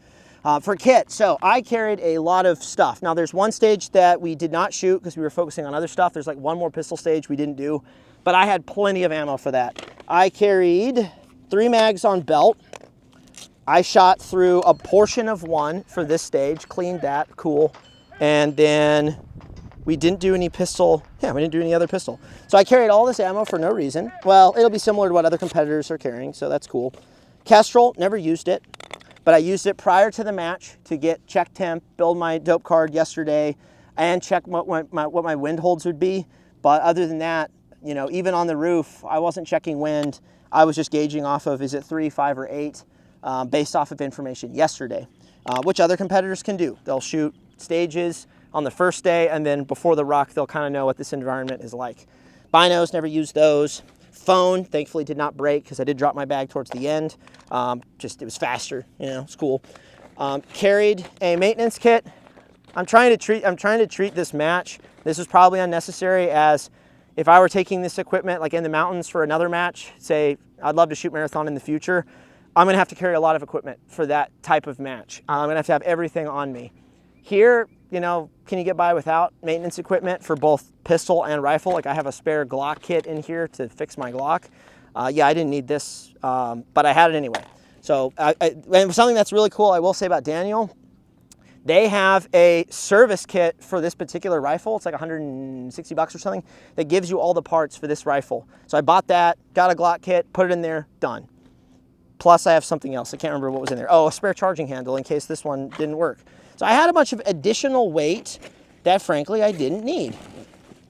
For kit, so I carried a lot of stuff. Now there's one stage that we did not shoot because we were focusing on other stuff. There's like one more pistol stage we didn't do, but I had plenty of ammo for that. I carried 3 mags on belt. I shot through a portion of one for this stage, cleaned that, cool. And then we didn't do any pistol, we didn't do any other pistol. So I carried all this ammo for no reason. Well, it'll be similar to what other competitors are carrying, so that's cool. Kestrel, never used it, but I used it prior to the match to get check temp, build my dope card yesterday, and check what my wind holds would be. But other than that, you know, even on the roof, I wasn't checking wind. I was just gauging off of, is it 3, 5, or 8, based off of information yesterday, which other competitors can do. They'll shoot stages on the first day, and then before the ruck, they'll kind of know what this environment is like. Binos, never used those. Phone, thankfully did not break because I did drop my bag towards the end. It was faster, you know, it's cool. Carried a maintenance kit. I'm trying to treat this match. This is probably unnecessary, as if I were taking this equipment like in the mountains for another match, say I'd love to shoot marathon in the future, I'm gonna have to carry a lot of equipment for that type of match. I'm gonna have to have everything on me. Here, you know, can you get by without maintenance equipment for both pistol and rifle? Like I have a spare Glock kit in here to fix my Glock. Yeah, I didn't need this, but I had it anyway. So and something that's really cool I will say about Daniel, they have a service kit for this particular rifle. It's like 160 bucks or something that gives you all the parts for this rifle. So I bought that, got a Glock kit, put it in there, done. Plus I have something else. I can't remember what was in there. Oh, a spare charging handle in case this one didn't work. So I had a bunch of additional weight that frankly I didn't need.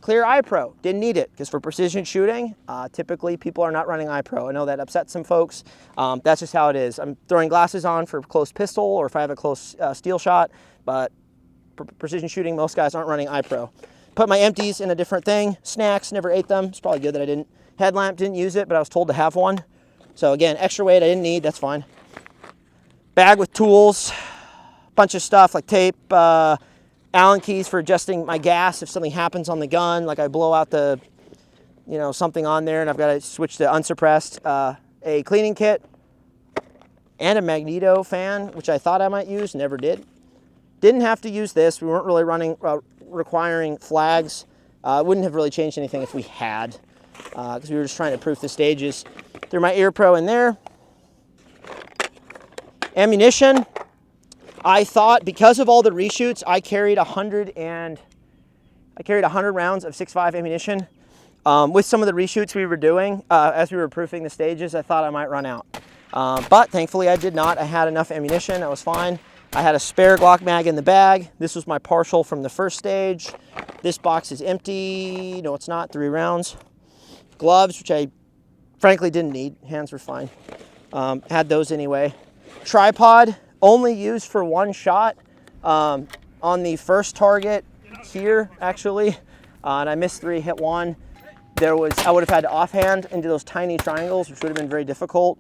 Clear iPro, didn't need it because for precision shooting, typically people are not running iPro. I know that upsets some folks. That's just how it is. I'm throwing glasses on for close pistol or if I have a close steel shot, but for precision shooting, most guys aren't running iPro. Put my empties in a different thing. Snacks, never ate them. It's probably good that I didn't. Headlamp, didn't use it, but I was told to have one. So again, extra weight I didn't need, that's fine. Bag with tools, bunch of stuff like tape, Allen keys for adjusting my gas if something happens on the gun, like I blow out the you know, something on there, and I've got to switch to unsuppressed, a cleaning kit, and a magneto fan, which I thought I might use, never did. Didn't have to use this. We weren't really running, requiring flags. Wouldn't have really changed anything if we had, because we were just trying to proof the stages. Threw my Ear Pro in there. Ammunition. I thought because of all the reshoots, I carried 100 rounds of 6.5 ammunition. With some of the reshoots we were doing as we were proofing the stages, I thought I might run out. But thankfully I did not. I had enough ammunition. I was fine. I had a spare Glock mag in the bag. This was my partial from the first stage. This box is empty. No, it's not. 3 rounds. Gloves, which I frankly didn't need. Hands were fine. Had those anyway. Tripod, only used for 1 shot on the first target here, actually. And I missed 3, hit 1. I would have had to offhand into those tiny triangles, which would have been very difficult.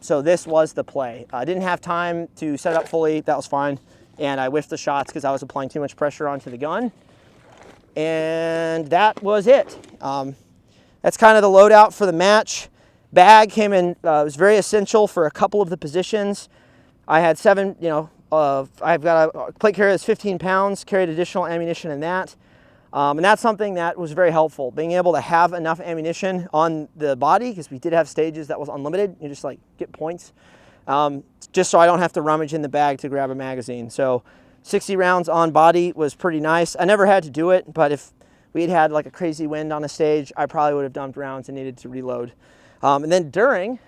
So this was the play. I didn't have time to set it up fully. That was fine. And I whiffed the shots because I was applying too much pressure onto the gun. And that was it. That's kind of the loadout for the match. Bag came in, was very essential for a couple of the positions. I had 7, you know, I've got a plate carrier that's 15 pounds, carried additional ammunition in that. And that's something that was very helpful, being able to have enough ammunition on the body, because we did have stages that was unlimited. You just like get points, just so I don't have to rummage in the bag to grab a magazine. So 60 rounds on body was pretty nice. I never had to do it, but if we had had like a crazy wind on a stage, I probably would have dumped rounds and needed to reload. And then during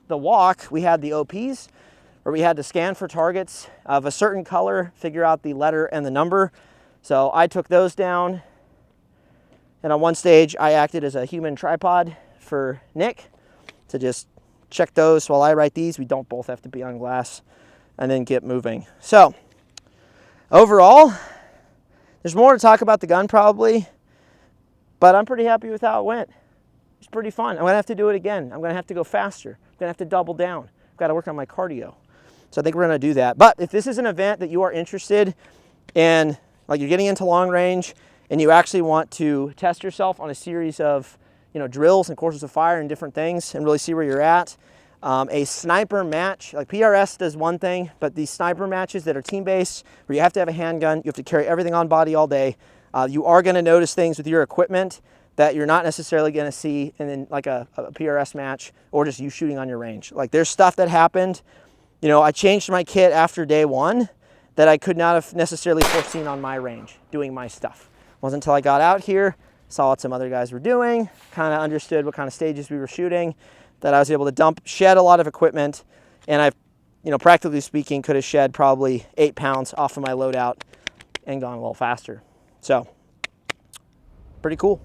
the walk, we had the OPs, where we had to scan for targets of a certain color, figure out the letter and the number. So I took those down. And on one stage, I acted as a human tripod for Nick to just check those while I write these. We don't both have to be on glass, and then get moving. So overall, there's more to talk about the gun probably, but I'm pretty happy with how it went. It's pretty fun. I'm gonna have to do it again. I'm gonna have to go faster. I'm gonna have to double down. I've got to work on my cardio. So I think we're gonna do that. But if this is an event that you are interested in, like you're getting into long range, and you actually want to test yourself on a series of, you know, drills and courses of fire and different things and really see where you're at, a sniper match, like PRS does one thing, but these sniper matches that are team-based, where you have to have a handgun, you have to carry everything on body all day, you are going to notice things with your equipment that you're not necessarily going to see in like a PRS match or just you shooting on your range. Like there's stuff that happened, you know, I changed my kit after day 1 that I could not have necessarily foreseen on my range doing my stuff. Wasn't until I got out here, saw what some other guys were doing, kind of understood what kind of stages we were shooting, that I was able to shed a lot of equipment, and I've, you know, practically speaking, could have shed probably 8 pounds off of my loadout and gone a little faster. So, pretty cool.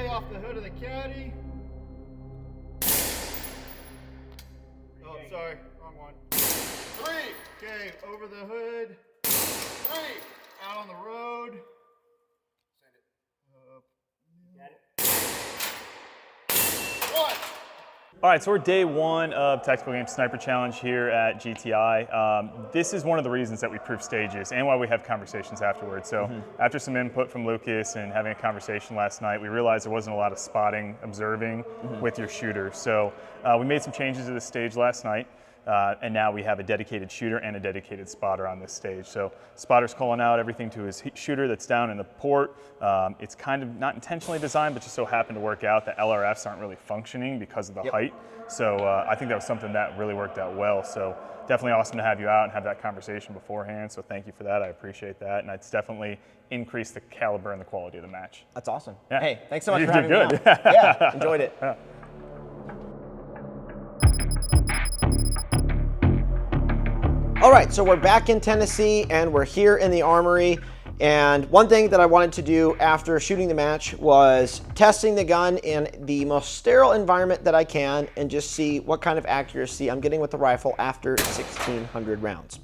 Off the hood of the caddy. Oh, sorry, wrong one. 3. Okay, over the hood. 3. Out on the road. Send it. 1. All right, so we're day 1 of Tactical Game Sniper Challenge here at GTI. This is one of the reasons that we proof stages and why we have conversations afterwards. So after some input from Lucas and having a conversation last night, we realized there wasn't a lot of spotting, observing with your shooter. So we made some changes to the stage last night. And now we have a dedicated shooter and a dedicated spotter on this stage. So spotter's calling out everything to his shooter that's down in the port. It's kind of not intentionally designed, but just so happened to work out that LRFs aren't really functioning because of the height. So I think that was something that really worked out well. So definitely awesome to have you out and have that conversation beforehand. So thank you for that. I appreciate that. And it's definitely increased the caliber and the quality of the match. That's awesome. Yeah. Hey, thanks so much You for did having me good. on. Yeah, enjoyed it. Yeah. All right, so we're back in Tennessee and we're here in the armory. And one thing that I wanted to do after shooting the match was testing the gun in the most sterile environment that I can and just see what kind of accuracy I'm getting with the rifle after 1,600 rounds.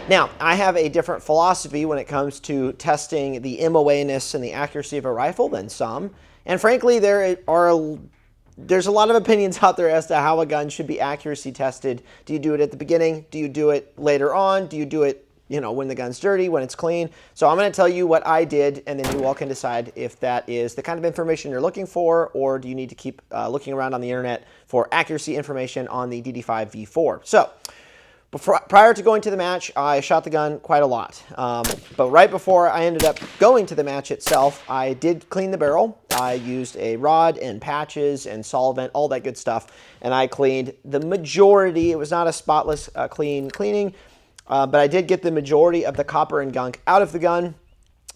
Now, I have a different philosophy when it comes to testing the MOA-ness and the accuracy of a rifle than some. And frankly, there's a lot of opinions out there as to how a gun should be accuracy tested. Do you do it at the beginning? Do you do it later on? Do you do it, you know, when the gun's dirty, when it's clean? So I'm going to tell you what I did, and then you all can decide if that is the kind of information you're looking for, or do you need to keep looking around on the internet for accuracy information on the DD5V4. So prior to going to the match, I shot the gun quite a lot. But right before I ended up going to the match itself, I did clean the barrel. I used a rod and patches and solvent, all that good stuff, and I cleaned the majority. It was not a spotless cleaning, but I did get the majority of the copper and gunk out of the gun.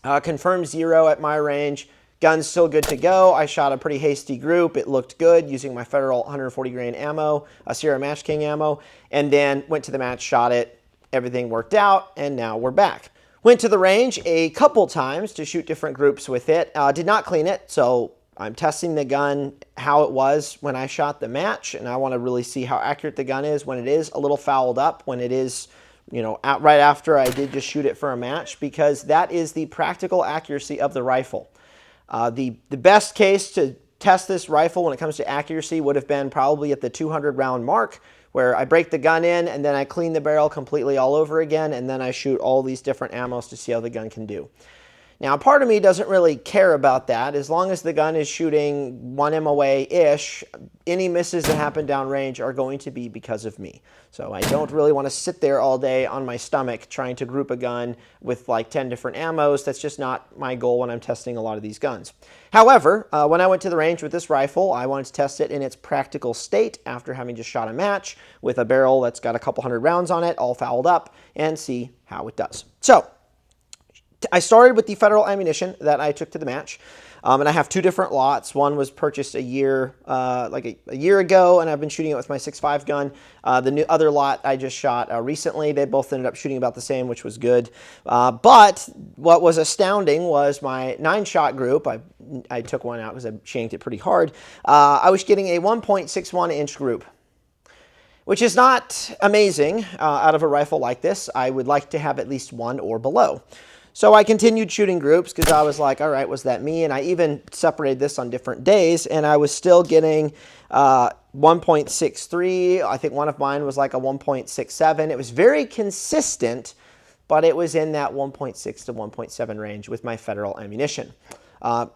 Confirmed 0 at my range. Gun's still good to go. I shot a pretty hasty group. It looked good using my Federal 140 grain ammo, a Sierra Match King ammo, and then went to the match, shot it. Everything worked out, and now we're back. Went to the range a couple times to shoot different groups with it. Did not clean it, so I'm testing the gun how it was when I shot the match, and I want to really see how accurate the gun is when it is a little fouled up, when it is, you know, right after I did just shoot it for a match, because that is the practical accuracy of the rifle. The best case to test this rifle when it comes to accuracy would have been probably at the 200 round mark, where I break the gun in and then I clean the barrel completely all over again, and then I shoot all these different ammos to see how the gun can do. Now, part of me doesn't really care about that. As long as the gun is shooting 1 MOA-ish, any misses that happen downrange are going to be because of me. So I don't really want to sit there all day on my stomach trying to group a gun with like 10 different ammos. That's just not my goal when I'm testing a lot of these guns. However, when I went to the range with this rifle, I wanted to test it in its practical state after having just shot a match with a barrel that's got a couple hundred rounds on it, all fouled up, and see how it does. So I started with the Federal ammunition that I took to the match, and I have 2 different lots. One was purchased a year ago, and I've been shooting it with my 6.5 gun. The other lot I just shot recently. They both ended up shooting about the same, which was good. But what was astounding was my 9-shot group. I took one out because I shanked it pretty hard. I was getting a 1.61 inch group, which is not amazing out of a rifle like this. I would like to have at least 1 or below. So I continued shooting groups because I was like, all right, was that me? And I even separated this on different days, and I was still getting 1.63. I think one of mine was like a 1.67. It was very consistent, but it was in that 1.6 to 1.7 range with my Federal ammunition.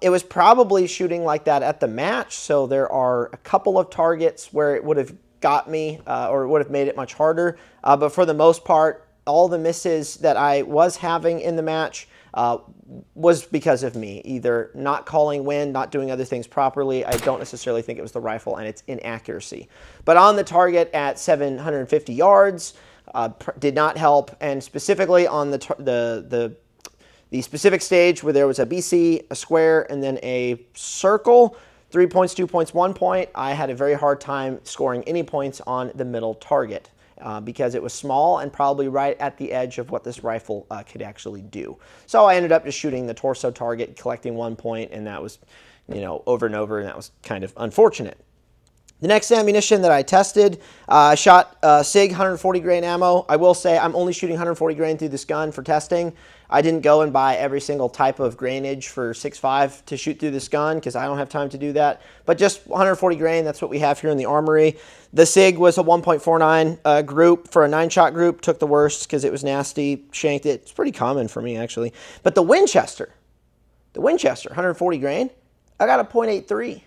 It was probably shooting like that at the match, so there are a couple of targets where it would have got me or it would have made it much harder. But for the most part, all the misses that I was having in the match was because of me, either not calling wind, not doing other things properly. I don't necessarily think it was the rifle and its inaccuracy. But on the target at 750 yards did not help, and specifically on the specific stage where there was a BC, a square, and then a circle, 3 points, 2 points, 1 point, I had a very hard time scoring any points on the middle target. Because it was small and probably right at the edge of what this rifle could actually do. So I ended up just shooting the torso target, collecting 1 point, and that was, you know, over and over, and that was kind of unfortunate. The next ammunition that I tested, I shot SIG 140 grain ammo. I will say I'm only shooting 140 grain through this gun for testing. I didn't go and buy every single type of grainage for 6.5 to shoot through this gun because I don't have time to do that. But just 140 grain, that's what we have here in the armory. The SIG was a 1.49 group for a 9-shot group. Took the worst because it was nasty, shanked it. It's pretty common for me, actually. But the Winchester, 140 grain, I got a .83.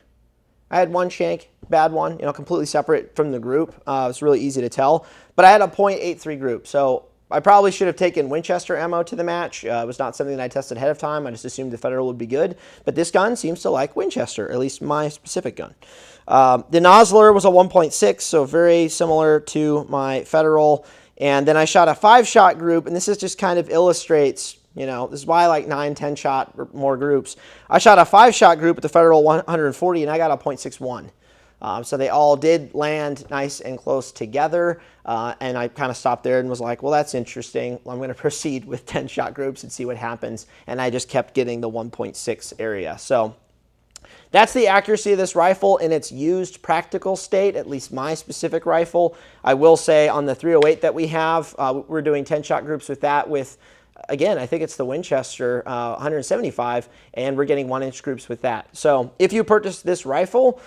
I had one shank, bad one, you know, completely separate from the group. It's really easy to tell. But I had a .83 group, so I probably should have taken Winchester ammo to the match. It was not something that I tested ahead of time. I just assumed the Federal would be good. But this gun seems to like Winchester, at least my specific gun. The Nosler was a 1.6, so very similar to my Federal. And then I shot a 5-shot group, and this is just kind of illustrates, you know, this is why I like 9, 10-shot or more groups. I shot a 5-shot group with the Federal 140, and I got a .61. So they all did land nice and close together. And I kind of stopped there and was like, well, that's interesting. I'm going to proceed with 10 shot groups and see what happens. And I just kept getting the 1.6 area. So that's the accuracy of this rifle in its used practical state, at least my specific rifle. I will say on the 308 that we have, we're doing 10 shot groups with that with, again, I think it's the Winchester 175, and we're getting 1-inch groups with that. So if you purchase this rifle,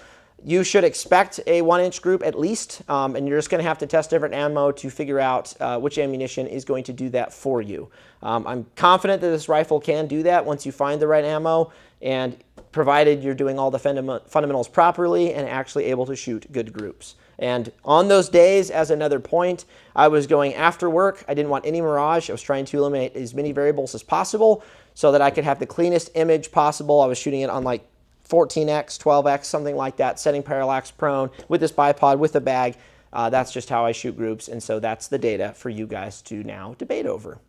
you should expect a 1-inch group at least, and you're just going to have to test different ammo to figure out which ammunition is going to do that for you. I'm confident that this rifle can do that once you find the right ammo, and provided you're doing all the fundamentals properly and actually able to shoot good groups. And on those days, as another point, I was going after work. I didn't want any mirage. I was trying to eliminate as many variables as possible so that I could have the cleanest image possible. I was shooting it on like 14x, 12x, something like that, setting parallax prone with this bipod, with a bag. That's just how I shoot groups, and so that's the data for you guys to now debate over.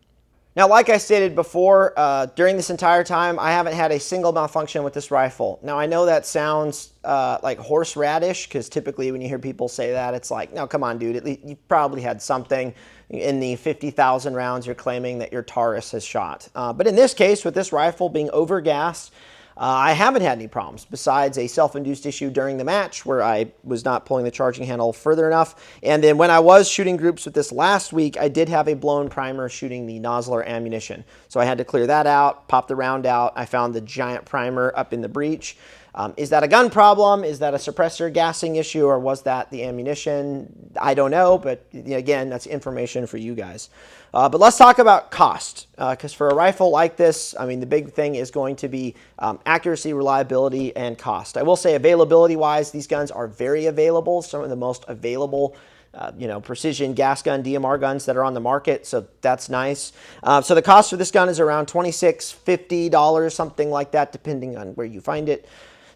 Now, like I stated before, during this entire time, I haven't had a single malfunction with this rifle. Now, I know that sounds like horseradish, because typically when you hear people say that, it's like, no, come on, dude, at least you probably had something in the 50,000 rounds you're claiming that your TARS has shot. But in this case, with this rifle being overgassed, I haven't had any problems besides a self-induced issue during the match where I was not pulling the charging handle further enough. And then when I was shooting groups with this last week, I did have a blown primer shooting the nozzler ammunition. So I had to clear that out, pop the round out. I found the giant primer up in the breech. Is that a gun problem? Is that a suppressor gassing issue, or was that the ammunition? I don't know, but again, that's information for you guys. But let's talk about cost, because for a rifle like this, I mean, the big thing is going to be accuracy, reliability, and cost. I will say availability-wise, these guns are very available, some of the most available precision gas gun, DMR guns that are on the market, so that's nice. So the cost for this gun is around $26, $50, something like that, depending on where you find it.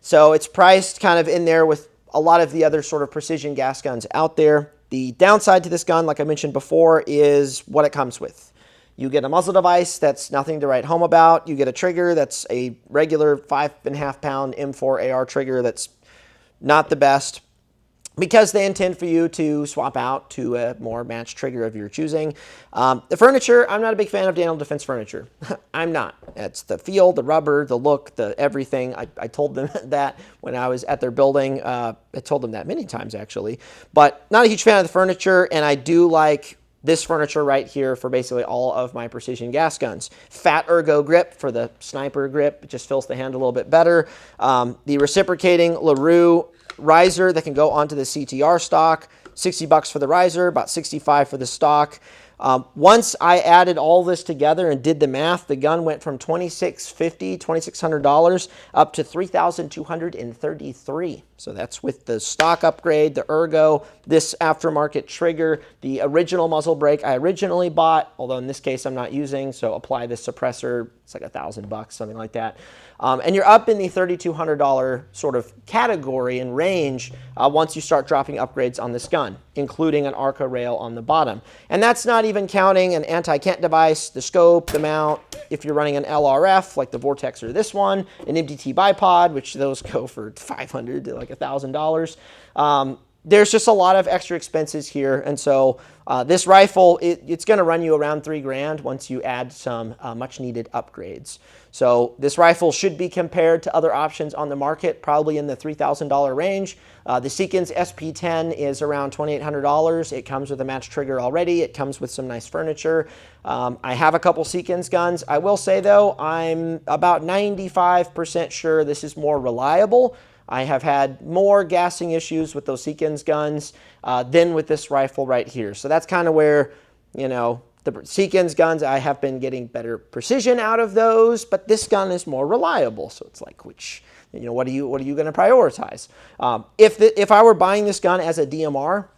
So it's priced kind of in there with a lot of the other sort of precision gas guns out there. The downside to this gun, like I mentioned before, is what it comes with. You get a muzzle device that's nothing to write home about. You get a trigger that's a regular 5.5 pound M4 AR trigger that's not the best, because they intend for you to swap out to a more matched trigger of your choosing. The furniture, I'm not a big fan of Daniel Defense furniture. I'm not. It's the feel, the rubber, the look, the everything. I told them that when I was at their building. I told them that many times, actually. But not a huge fan of the furniture, and I do like this furniture right here for basically all of my precision gas guns. Fat ergo grip for the sniper grip. It just fills the hand a little bit better. The reciprocating LaRue riser that can go onto the CTR stock, $60 for the riser, about $65 for the stock. Once I added all this together and did the math, the gun went from $2,600 up to $3,233. So that's with the stock upgrade, the ergo, this aftermarket trigger, the original muzzle brake I originally bought, although in this case I'm not using, so apply this suppressor, it's like $1,000, something like that. And you're up in the $3,200 sort of category and range once you start dropping upgrades on this gun, including an ARCA rail on the bottom. And that's not even counting an anti-cant device, the scope, the mount, if you're running an LRF like the Vortex or this one, an MDT bipod, which those go for $500 to like $1,000. There's just a lot of extra expenses here, and so this rifle, it's going to run you around $3,000 once you add some much needed upgrades. So this rifle should be compared to other options on the market, probably in the $3,000 range. The Seekins SP10 is around $2,800. It comes with a match trigger already. It comes with some nice furniture. I have a couple Seekins guns. I will say though, I'm about 95% sure this is more reliable. I have had more gassing issues with those Seekins guns than with this rifle right here. So that's kind of where, the Seekins guns, I have been getting better precision out of those, but this gun is more reliable. So it's like, which, what are you going to prioritize? If I were buying this gun as a DMR,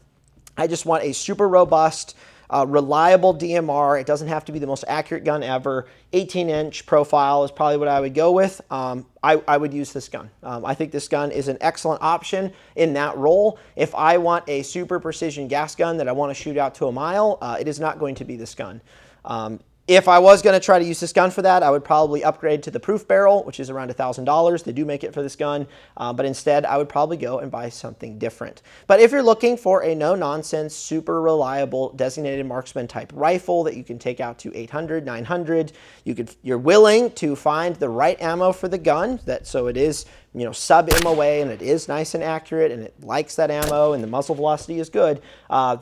I just want a super robust, reliable DMR. It doesn't have to be the most accurate gun ever. 18-inch profile is probably what I would go with. I would use this gun. I think this gun is an excellent option in that role. If I want a super precision gas gun that I want to shoot out to a mile, it is not going to be this gun. If I was going to try to use this gun for that, I would probably upgrade to the proof barrel, which is around $1,000. They do make it for this gun, but instead I would probably go and buy something different. But if you're looking for a no-nonsense, super reliable designated marksman type rifle that you can take out to 800, 900, you're willing to find the right ammo for the gun, so it is sub MOA and it is nice and accurate and it likes that ammo and the muzzle velocity is good,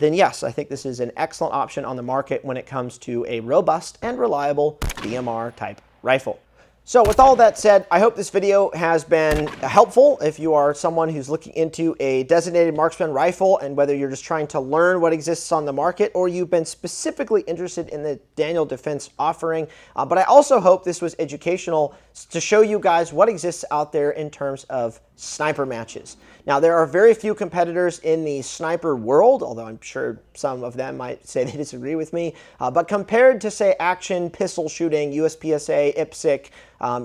then yes, I think this is an excellent option on the market when it comes to a robust and reliable DMR type rifle. So with all that said, I hope this video has been helpful if you are someone who's looking into a designated marksman rifle, and whether you're just trying to learn what exists on the market or you've been specifically interested in the Daniel Defense offering. But I also hope this was educational to show you guys what exists out there in terms of sniper matches. Now, there are very few competitors in the sniper world, although I'm sure some of them might say they disagree with me. But compared to, say, action, pistol shooting, USPSA, IPSC,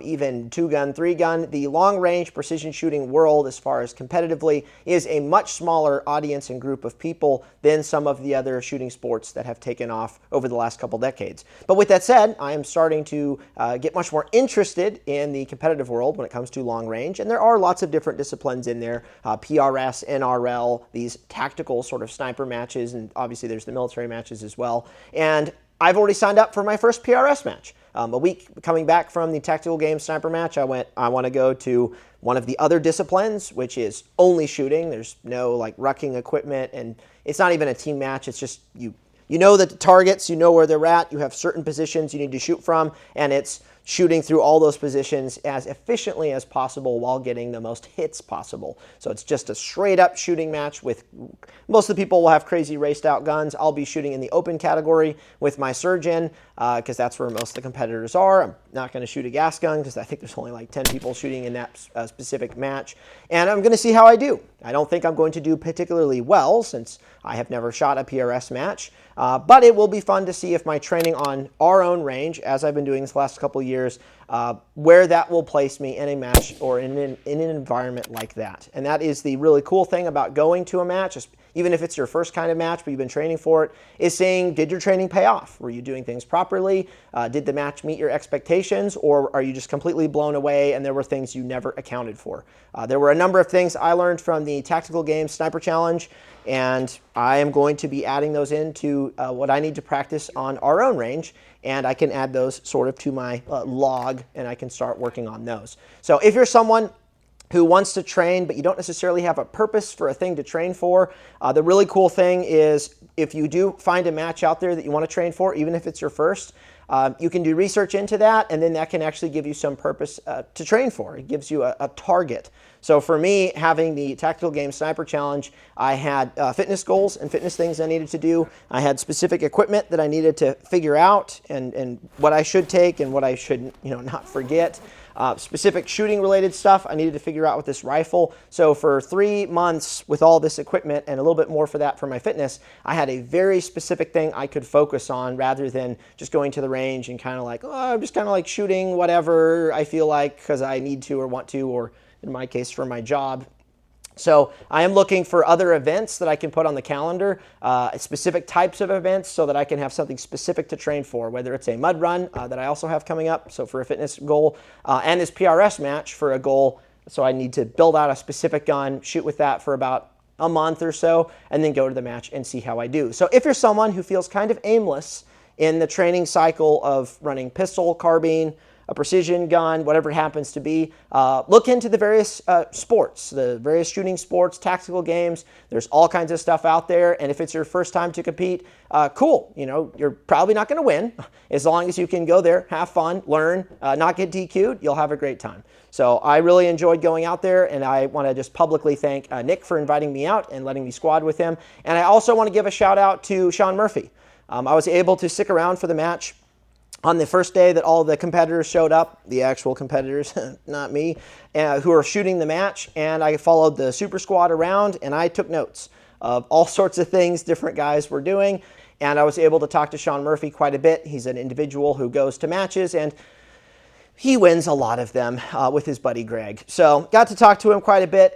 even 2-gun, 3-gun, the long-range precision shooting world, as far as competitively, is a much smaller audience and group of people than some of the other shooting sports that have taken off over the last couple decades. But with that said, I am starting to get much more interested in the competitive world when it comes to long range, and there are lots of different disciplines in there, PRS, NRL, these tactical sort of sniper matches, and obviously there's the military matches as well. And I've already signed up for my first PRS match. A week coming back from the tactical game sniper match, I want to go to one of the other disciplines, which is only shooting. There's no like rucking equipment, and it's not even a team match. It's just you know the targets, you know where they're at, you have certain positions you need to shoot from, and it's shooting through all those positions as efficiently as possible while getting the most hits possible. So it's just a straight up shooting match with, most of the people will have crazy raced out guns. I'll be shooting in the open category with my surgeon because that's where most of the competitors are. I'm not going to shoot a gas gun because I think there's only like 10 people shooting in that specific match. And I'm going to see how I do. I don't think I'm going to do particularly well since I have never shot a PRS match, but it will be fun to see if my training on our own range, as I've been doing this last couple of years, where that will place me in a match or in an environment like that. And that is the really cool thing about going to a match, even if it's your first kind of match but you've been training for it, is seeing, did your training pay off? Were you doing things properly? Did the match meet your expectations, or are you just completely blown away and there were things you never accounted for? There were a number of things I learned from the Tactical Games Sniper Challenge, and I am going to be adding those into what I need to practice on our own range, and I can add those sort of to my log, and I can start working on those. So if you're someone who wants to train, but you don't necessarily have a purpose for a thing to train for, the really cool thing is if you do find a match out there that you want to train for, even if it's your first, you can do research into that, and then that can actually give you some purpose to train for. It gives you a target. So for me, having the Tactical Game Sniper Challenge, I had fitness goals and fitness things I needed to do. I had specific equipment that I needed to figure out, and what I should take and what I should not forget. Specific shooting related stuff I needed to figure out with this rifle. So for 3 months with all this equipment and a little bit more for that for my fitness, I had a very specific thing I could focus on rather than just going to the range and kind of like, oh, I'm just kind of like shooting whatever I feel like because I need to or want to, or in my case for my job. So I am looking for other events that I can put on the calendar, specific types of events, so that I can have something specific to train for, whether it's a mud run that I also have coming up, so for a fitness goal, and this PRS match for a goal. So I need to build out a specific gun, shoot with that for about a month or so, and then go to the match and see how I do. So if you're someone who feels kind of aimless in the training cycle of running pistol, carbine, a precision gun, whatever it happens to be, look into the various sports, the various shooting sports, tactical games. There's all kinds of stuff out there, and if it's your first time to compete, cool. You're probably not going to win. As long as you can go there, have fun, learn, not get DQ'd, you'll have a great time. So I really enjoyed going out there, and I want to just publicly thank Nick for inviting me out and letting me squad with him. And I also want to give a shout out to Sean Murphy. I was able to stick around for the match on the first day that all the competitors showed up, the actual competitors, not me, who are shooting the match, and I followed the super squad around, and I took notes of all sorts of things different guys were doing, and I was able to talk to Sean Murphy quite a bit. He's an individual who goes to matches, and he wins a lot of them with his buddy Greg. So got to talk to him quite a bit.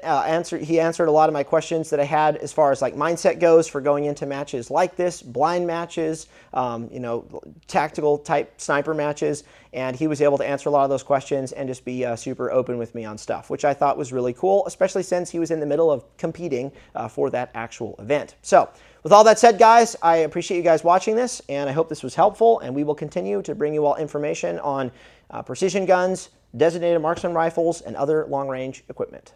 He answered a lot of my questions that I had as far as like mindset goes for going into matches like this, blind matches, you know, tactical type sniper matches. And he was able to answer a lot of those questions and just be super open with me on stuff, which I thought was really cool, especially since he was in the middle of competing for that actual event. So with all that said, guys, I appreciate you guys watching this, and I hope this was helpful, and we will continue to bring you all information on precision guns, designated marksman rifles, and other long-range equipment.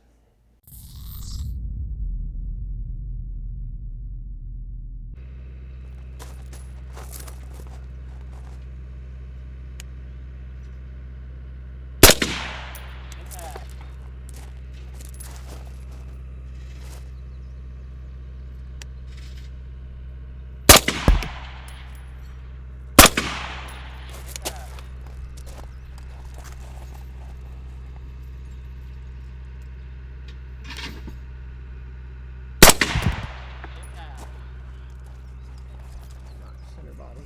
Center body.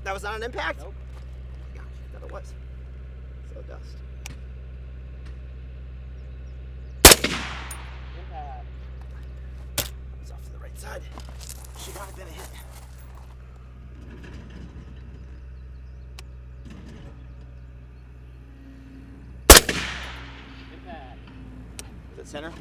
That was not an impact? Nope. Oh my gosh, I thought it was. So dust. Impact. It's off to the right side. Should not have been a hit. Impact. Is it center?